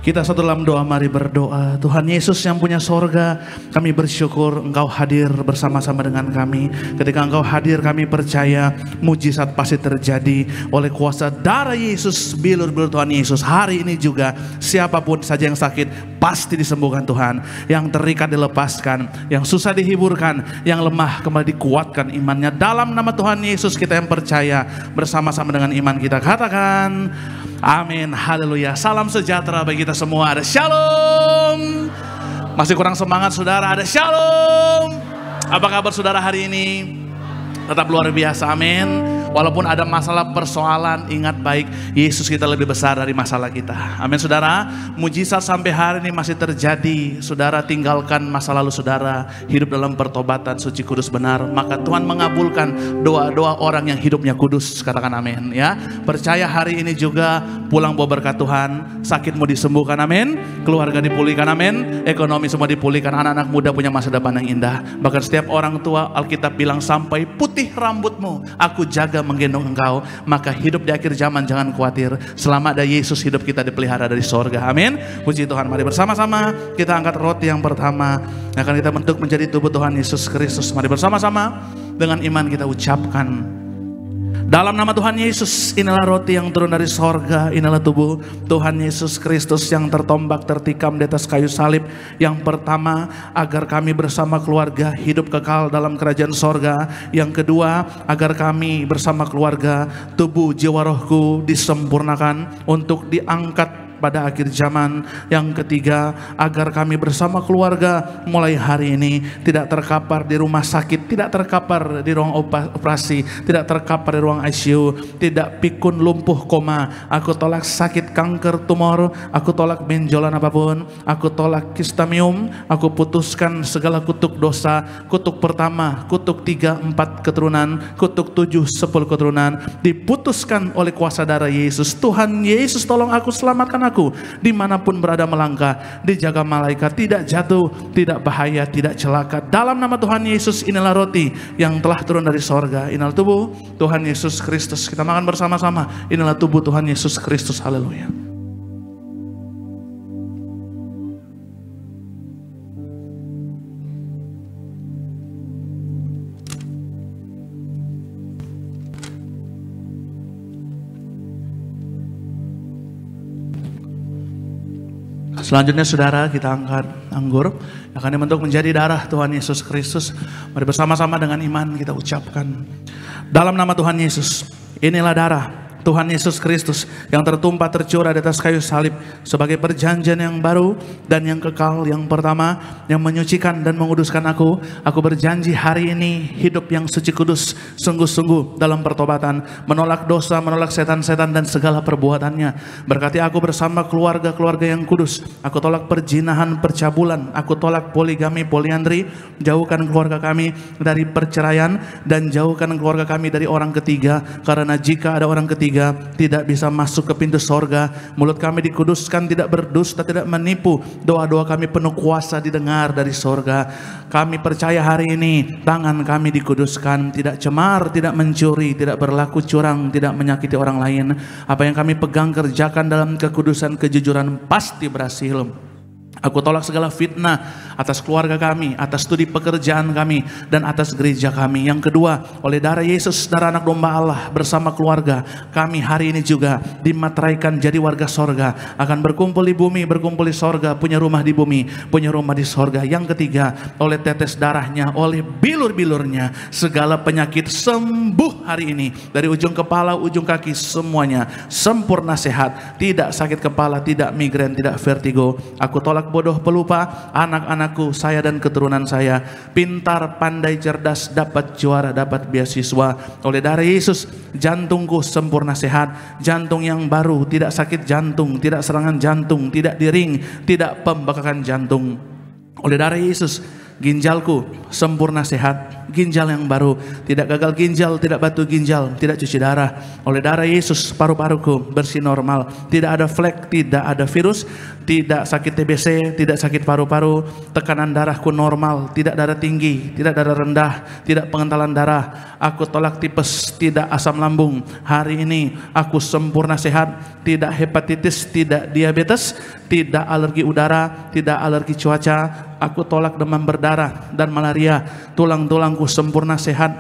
Kita satu dalam doa, mari berdoa. Tuhan Yesus yang punya sorga, kami bersyukur Engkau hadir bersama-sama dengan kami. Ketika Engkau hadir, kami percaya mujizat pasti terjadi oleh kuasa darah Yesus, bilur-bilur Tuhan Yesus. Hari ini juga siapapun saja yang sakit pasti disembuhkan Tuhan. Yang terikat dilepaskan, yang susah dihiburkan, yang lemah kembali dikuatkan imannya. Dalam nama Tuhan Yesus kita yang percaya, bersama-sama dengan iman kita katakan amin, haleluya. Salam sejahtera bagi kita semua. Ada shalom. Masih kurang semangat saudara, ada shalom. Apa kabar saudara hari ini? Tetap luar biasa, amin. Walaupun ada masalah persoalan, ingat baik Yesus kita lebih besar dari masalah kita. Amin saudara. Mujizat sampai hari ini masih terjadi. Saudara tinggalkan masa lalu saudara, hidup dalam pertobatan suci kudus benar, maka Tuhan mengabulkan doa-doa orang yang hidupnya kudus. Katakan amin ya. Percaya hari ini juga pulang bawa berkat Tuhan. Sakitmu disembuhkan, amin. Keluarga dipulihkan, amin. Ekonomi semua dipulihkan. Anak-anak muda punya masa depan yang indah. Bahkan setiap orang tua, Alkitab bilang sampai putih rambutmu aku jaga menggendong engkau. Maka hidup di akhir zaman jangan khawatir. Selama ada Yesus, hidup kita dipelihara dari sorga, amin. Puji Tuhan. Mari bersama-sama kita angkat roti yang pertama yang akan kita bentuk menjadi tubuh Tuhan Yesus Kristus. Mari bersama-sama dengan iman kita ucapkan, dalam nama Tuhan Yesus, inilah roti yang turun dari sorga, inilah tubuh Tuhan Yesus Kristus yang tertombak tertikam di atas kayu salib. Yang pertama, agar kami bersama keluarga hidup kekal dalam kerajaan sorga. Yang kedua, agar kami bersama keluarga tubuh jiwa rohku disempurnakan untuk diangkat pada akhir zaman. Yang ketiga, agar kami bersama keluarga mulai hari ini tidak terkapar di rumah sakit, tidak terkapar di ruang operasi, tidak terkapar di ruang ICU, tidak pikun, lumpuh, koma. Aku tolak sakit kanker, tumor, aku tolak benjolan apapun, aku tolak kistamium, aku putuskan segala kutuk dosa, kutuk pertama, kutuk 3, 4 keturunan, kutuk 7, 10 keturunan, diputuskan oleh kuasa darah Yesus. Tuhan Yesus tolong aku, selamatkan aku dimanapun berada melangkah, dijaga malaikat, tidak jatuh, tidak bahaya, tidak celaka. Dalam nama Tuhan Yesus, inilah roti yang telah turun dari sorga, inilah tubuh Tuhan Yesus Kristus. Kita makan bersama-sama. Inilah tubuh Tuhan Yesus Kristus. Haleluya. Selanjutnya saudara, kita angkat anggur yang akan dibentuk menjadi darah Tuhan Yesus Kristus. Mari bersama-sama dengan iman kita ucapkan, dalam nama Tuhan Yesus, inilah darah Tuhan Yesus Kristus yang tertumpah tercurah di atas kayu salib sebagai perjanjian yang baru dan yang kekal, yang pertama, yang menyucikan dan menguduskan aku. Aku berjanji hari ini hidup yang suci kudus, sungguh-sungguh dalam pertobatan, menolak dosa, menolak setan-setan dan segala perbuatannya. Berkati aku bersama keluarga-keluarga yang kudus. Aku tolak perjinahan, percabulan, aku tolak poligami, poliandri. Jauhkan keluarga kami dari perceraian dan jauhkan keluarga kami dari orang ketiga, karena jika ada orang ketiga tidak bisa masuk ke pintu sorga. Mulut kami dikuduskan, tidak berdusta, tidak menipu. Doa-doa kami penuh kuasa didengar dari sorga. Kami percaya hari ini tangan kami dikuduskan, tidak cemar, tidak mencuri, tidak berlaku curang, tidak menyakiti orang lain. Apa yang kami pegang kerjakan dalam kekudusan, kejujuran, pasti berhasil. Aku tolak segala fitnah atas keluarga kami, atas studi pekerjaan kami, dan atas gereja kami. Yang kedua, oleh darah Yesus, darah anak domba Allah, bersama keluarga kami hari ini juga dimateraikan jadi warga sorga, akan berkumpul di bumi, berkumpul di sorga, punya rumah di bumi, punya rumah di sorga. Yang ketiga, oleh tetes darahnya, oleh bilur-bilurnya, segala penyakit sembuh hari ini, dari ujung kepala, ujung kaki, semuanya sempurna sehat, tidak sakit kepala, tidak migrain, tidak vertigo. Aku tolak bodoh, pelupa, anak-anakku, saya dan keturunan saya, pintar, pandai, cerdas, dapat juara, dapat beasiswa. Oleh darah Yesus, jantungku sempurna sehat, jantung yang baru, tidak sakit jantung, tidak serangan jantung, tidak diring, tidak pembekakan jantung. Oleh darah Yesus, ginjalku sempurna sehat, ginjal yang baru, tidak gagal ginjal, tidak batu ginjal, tidak cuci darah. Oleh darah Yesus, paru-paruku bersih normal, tidak ada flek, tidak ada virus, tidak sakit TBC, tidak sakit paru-paru, tekanan darahku normal, tidak darah tinggi, tidak darah rendah, tidak pengentalan darah. Aku tolak tipes, tidak asam lambung. Hari ini aku sempurna sehat, tidak hepatitis, tidak diabetes, tidak alergi udara, tidak alergi cuaca. Aku tolak demam berdarah dan malaria. Tulang-tulangku sempurna sehat,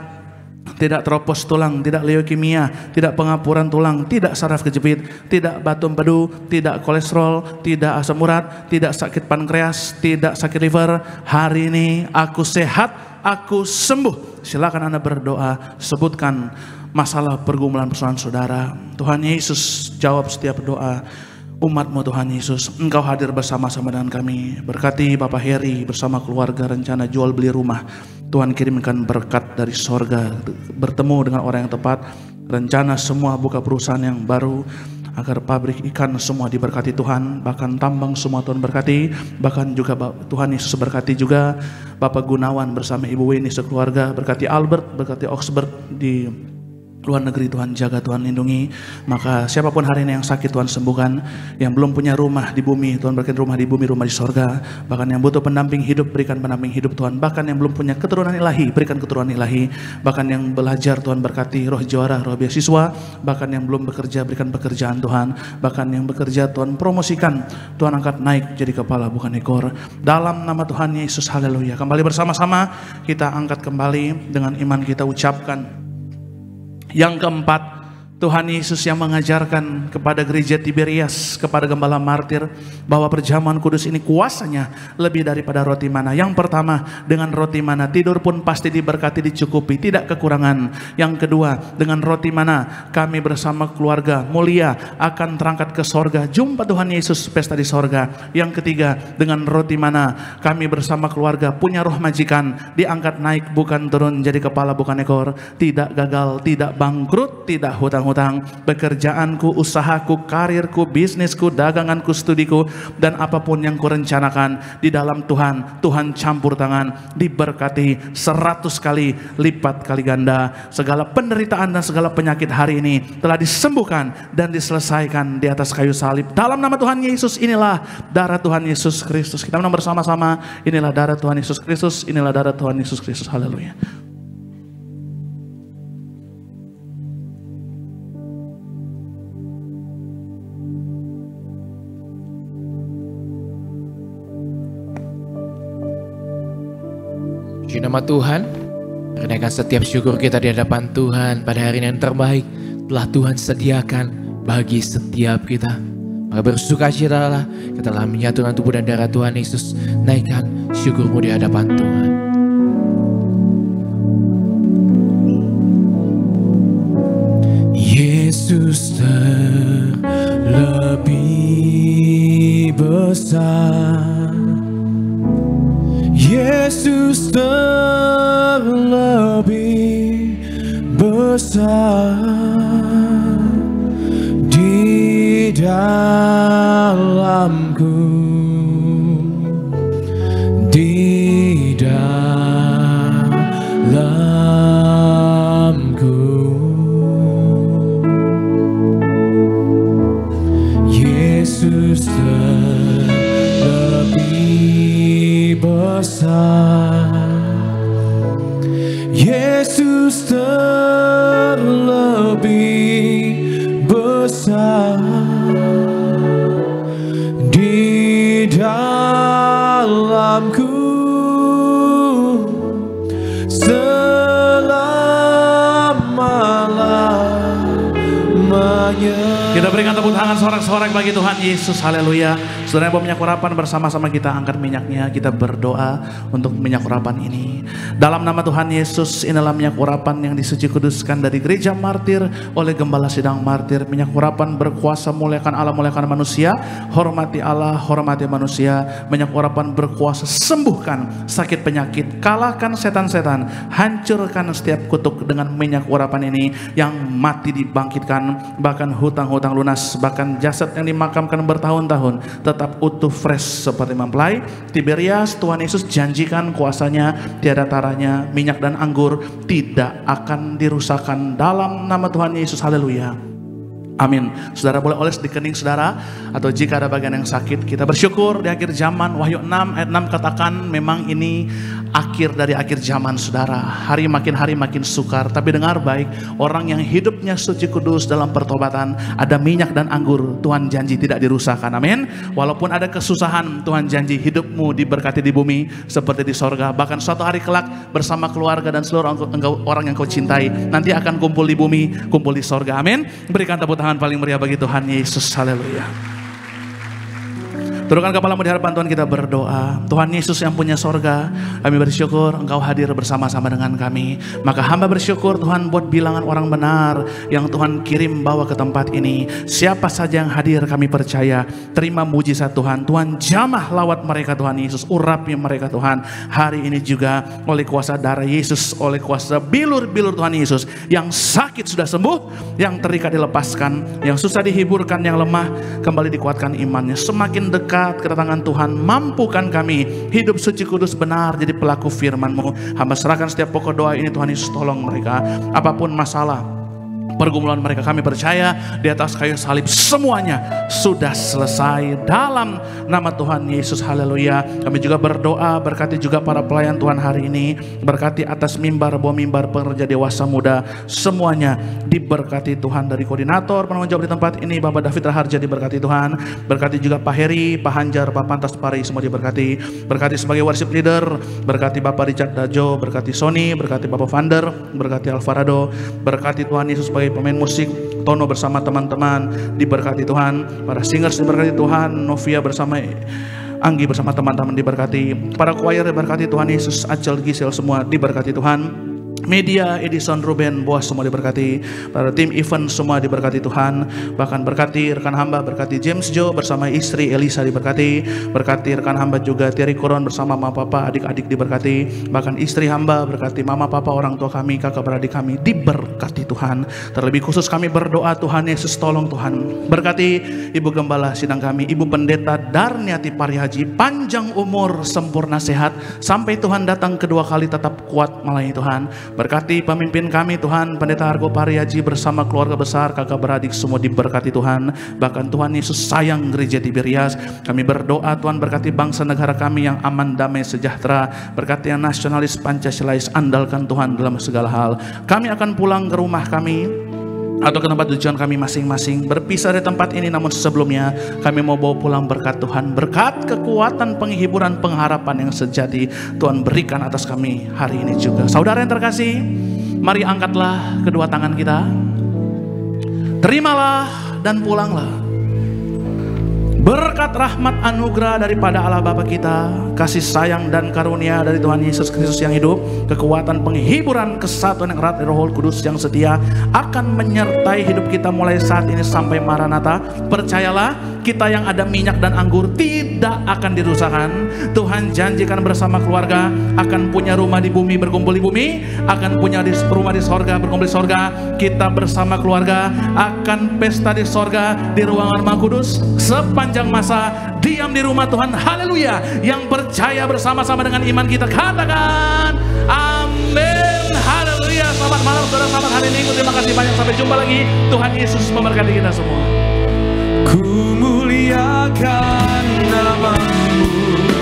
tidak tropos tulang, tidak leukemia, tidak pengapuran tulang, tidak saraf kejepit, tidak batu empedu, tidak kolesterol, tidak asam urat, tidak sakit pankreas, tidak sakit liver. Hari ini aku sehat, aku sembuh. Silakan Anda berdoa, sebutkan masalah pergumulan persoalan saudara. Tuhan Yesus jawab setiap doa umat-Mu. Tuhan Yesus, Engkau hadir bersama-sama dengan kami. Berkati Bapak Heri bersama keluarga, rencana jual beli rumah. Tuhan kirimkan berkat dari sorga, bertemu dengan orang yang tepat, rencana semua buka perusahaan yang baru, agar pabrik ikan semua diberkati Tuhan, bahkan tambang semua Tuhan berkati, bahkan juga Tuhan Yesus berkati juga Bapak Gunawan bersama Ibu Weni sekeluarga, berkati Albert, berkati Oxford di luar negeri. Tuhan jaga, Tuhan lindungi. Maka siapapun hari ini yang sakit Tuhan sembuhkan, yang belum punya rumah di bumi Tuhan berikan rumah di bumi, rumah di sorga. Bahkan yang butuh pendamping hidup, berikan pendamping hidup Tuhan. Bahkan yang belum punya keturunan ilahi, berikan keturunan ilahi. Bahkan yang belajar Tuhan berkati roh juara, roh beasiswa. Bahkan yang belum bekerja, berikan pekerjaan Tuhan. Bahkan yang bekerja Tuhan promosikan, Tuhan angkat naik jadi kepala bukan ekor. Dalam nama Tuhan Yesus, haleluya. Kembali bersama-sama kita angkat kembali dengan iman kita ucapkan. Yang keempat, Tuhan Yesus yang mengajarkan kepada gereja Tiberias, kepada gembala martir, bahwa perjamuan kudus ini kuasanya lebih daripada roti mana. Yang pertama, dengan roti mana tidur pun pasti diberkati, dicukupi, tidak kekurangan. Yang kedua, dengan roti mana kami bersama keluarga mulia akan terangkat ke sorga, jumpa Tuhan Yesus pesta di sorga. Yang ketiga, dengan roti mana kami bersama keluarga punya roh majikan, diangkat naik bukan turun, jadi kepala bukan ekor, tidak gagal, tidak bangkrut, tidak hutang-hutang. Pekerjaanku, usahaku, karirku, bisnisku, daganganku, studiku, dan apapun yang kurencanakan di dalam Tuhan, Tuhan campur tangan, diberkati 100 kali lipat kali ganda. Segala penderitaan dan segala penyakit hari ini telah disembuhkan dan diselesaikan di atas kayu salib. Dalam nama Tuhan Yesus, inilah darah Tuhan Yesus Kristus. Kita menang bersama-sama, inilah darah Tuhan Yesus Kristus, inilah darah Tuhan Yesus Kristus. Haleluya. Puji nama Tuhan, renakan setiap syukur kita di hadapan Tuhan pada hari yang terbaik telah Tuhan sediakan bagi setiap kita. Maka bersukacitalah kita telah menyatukan tubuh dan darah Tuhan Yesus. Naikkan syukurmu di hadapan Tuhan. Yesus besar, Yesus terlebih besar di dalamku, di dalamku. Yesus terlebih besar, Yesus terlebih besar di dalamku selama-lamanya. Kita berikan tepuk tangan sorak-sorak bagi Tuhan Yesus. Haleluya. Saudara yang bawa minyak urapan bersama-sama kita angkat minyaknya. Kita berdoa untuk minyak urapan ini. Dalam nama Tuhan Yesus, inilah minyak urapan yang disuci kuduskan dari gereja martir oleh Gembala Sidang Martir. Minyak urapan berkuasa muliakan Allah, muliakan manusia. Hormati Allah, hormati manusia. Minyak urapan berkuasa sembuhkan sakit penyakit, kalahkan setan-setan, hancurkan setiap kutuk dengan minyak urapan ini. Yang mati dibangkitkan, bahkan hutang-hutang lunas, bahkan jasad yang dimakamkan bertahun-tahun tetap utuh fresh seperti mempelai. Tiberias, Tuhan Yesus janjikan kuasanya tiada taranya, minyak dan anggur tidak akan dirusakkan dalam nama Tuhan Yesus. Haleluya. Amin. Saudara boleh oles di kening saudara, atau jika ada bagian yang sakit, kita bersyukur di akhir zaman. Wahyu 6 ayat 6 katakan memang ini akhir dari akhir zaman saudara. Hari makin sukar, tapi dengar baik, orang yang hidupnya suci kudus dalam pertobatan, ada minyak dan anggur, Tuhan janji tidak dirusakkan. Amin. Walaupun ada kesusahan, Tuhan janji hidupmu diberkati di bumi seperti di sorga. Bahkan suatu hari kelak bersama keluarga dan seluruh orang yang kau cintai nanti akan kumpul di bumi, kumpul di sorga. Amin. Berikan tepuk tangan paling meriah bagi Tuhan Yesus. Haleluya. Turunkan kepalamu di hadapan Tuhan, kita berdoa. Tuhan Yesus yang punya sorga, kami bersyukur Engkau hadir bersama-sama dengan kami. Maka hamba bersyukur Tuhan buat bilangan orang benar yang Tuhan kirim bawa ke tempat ini. Siapa saja yang hadir kami percaya terima mujizat Tuhan. Tuhan jamah lawat mereka Tuhan Yesus, urapi mereka Tuhan. Hari ini juga oleh kuasa darah Yesus, oleh kuasa bilur-bilur Tuhan Yesus, yang sakit sudah sembuh, yang terikat dilepaskan, yang susah dihiburkan, yang lemah kembali dikuatkan imannya. Semakin dekat kedatangan Tuhan, mampukan kami hidup suci kudus benar jadi pelaku firman-Mu. Hamba serahkan setiap pokok doa ini Tuhan Yesus, tolong mereka apapun masalah pergumulan mereka, kami percaya di atas kayu salib semuanya sudah selesai dalam nama Tuhan Yesus. Haleluya. Kami juga berdoa, berkati juga para pelayan Tuhan hari ini, berkati atas mimbar, bawah mimbar, pekerja dewasa muda, semuanya diberkati Tuhan. Dari koordinator penanggung jawab di tempat ini Bapak David Raharja diberkati Tuhan, berkati juga Pak Heri, Pak Hanjar, Pak Pantas Pari, semua diberkati. Berkati sebagai worship leader, berkati Bapak Richard Dajo, berkati Sony, berkati Bapak Vander, berkati Alvarado, berkati Tuhan Yesus sebagai pemain musik, Tono bersama teman-teman diberkati Tuhan, para singers diberkati Tuhan, Novia bersama Anggi bersama teman-teman diberkati, para choir diberkati Tuhan Yesus, Acel, Gisel semua diberkati Tuhan. Media, Edison, Ruben, Boas semua diberkati. Para tim event semua diberkati Tuhan. Bahkan berkati rekan hamba, berkati James Joe bersama istri Elisa diberkati. Berkati rekan hamba juga Terry Koron bersama mama papa, adik-adik diberkati. Bahkan istri hamba berkati mama papa, orang tua kami, kakak beradik kami diberkati Tuhan. Terlebih khusus kami berdoa Tuhan Yesus, tolong Tuhan berkati Ibu Gembala Sidang kami, Ibu Pendeta Darniati Parihaji, panjang umur, sempurna sehat, sampai Tuhan datang kedua kali tetap kuat melayani Tuhan. Berkati pemimpin kami Tuhan, Pendeta Argo Parihaji bersama keluarga besar, kakak beradik semua diberkati Tuhan. Bahkan Tuhan Yesus sayang gereja Tiberias. Kami berdoa Tuhan berkati bangsa negara kami yang aman, damai, sejahtera. Berkati yang nasionalis, Pancasilais, andalkan Tuhan dalam segala hal. Kami akan pulang ke rumah kami atau ke tempat tujuan kami masing-masing, berpisah dari tempat ini, namun sebelumnya kami mau bawa pulang berkat Tuhan, berkat kekuatan, penghiburan, pengharapan yang sejati Tuhan berikan atas kami hari ini juga. Saudara yang terkasih, mari angkatlah kedua tangan kita, terimalah dan pulanglah. Berkat rahmat anugerah daripada Allah Bapa kita, kasih sayang dan karunia dari Tuhan Yesus Kristus yang hidup, kekuatan penghiburan, kesatuan yang erat dari Roh Kudus yang setia akan menyertai hidup kita mulai saat ini sampai Maranatha. Percayalah, kita yang ada minyak dan anggur tidak akan dirusakkan. Tuhan janjikan bersama keluarga akan punya rumah di bumi, berkumpul di bumi, akan punya rumah di sorga, berkumpul di sorga. Kita bersama keluarga akan pesta di sorga, di ruangan Maha Kudus sepanjang masa diam di rumah Tuhan. Haleluya. Yang percaya bersama-sama dengan iman kita katakan amin. Haleluya. Selamat malam saudara, selamat hari Minggu. Terima kasih banyak, sampai jumpa lagi. Tuhan Yesus memberkati kita semua. Ku muliakan namamu.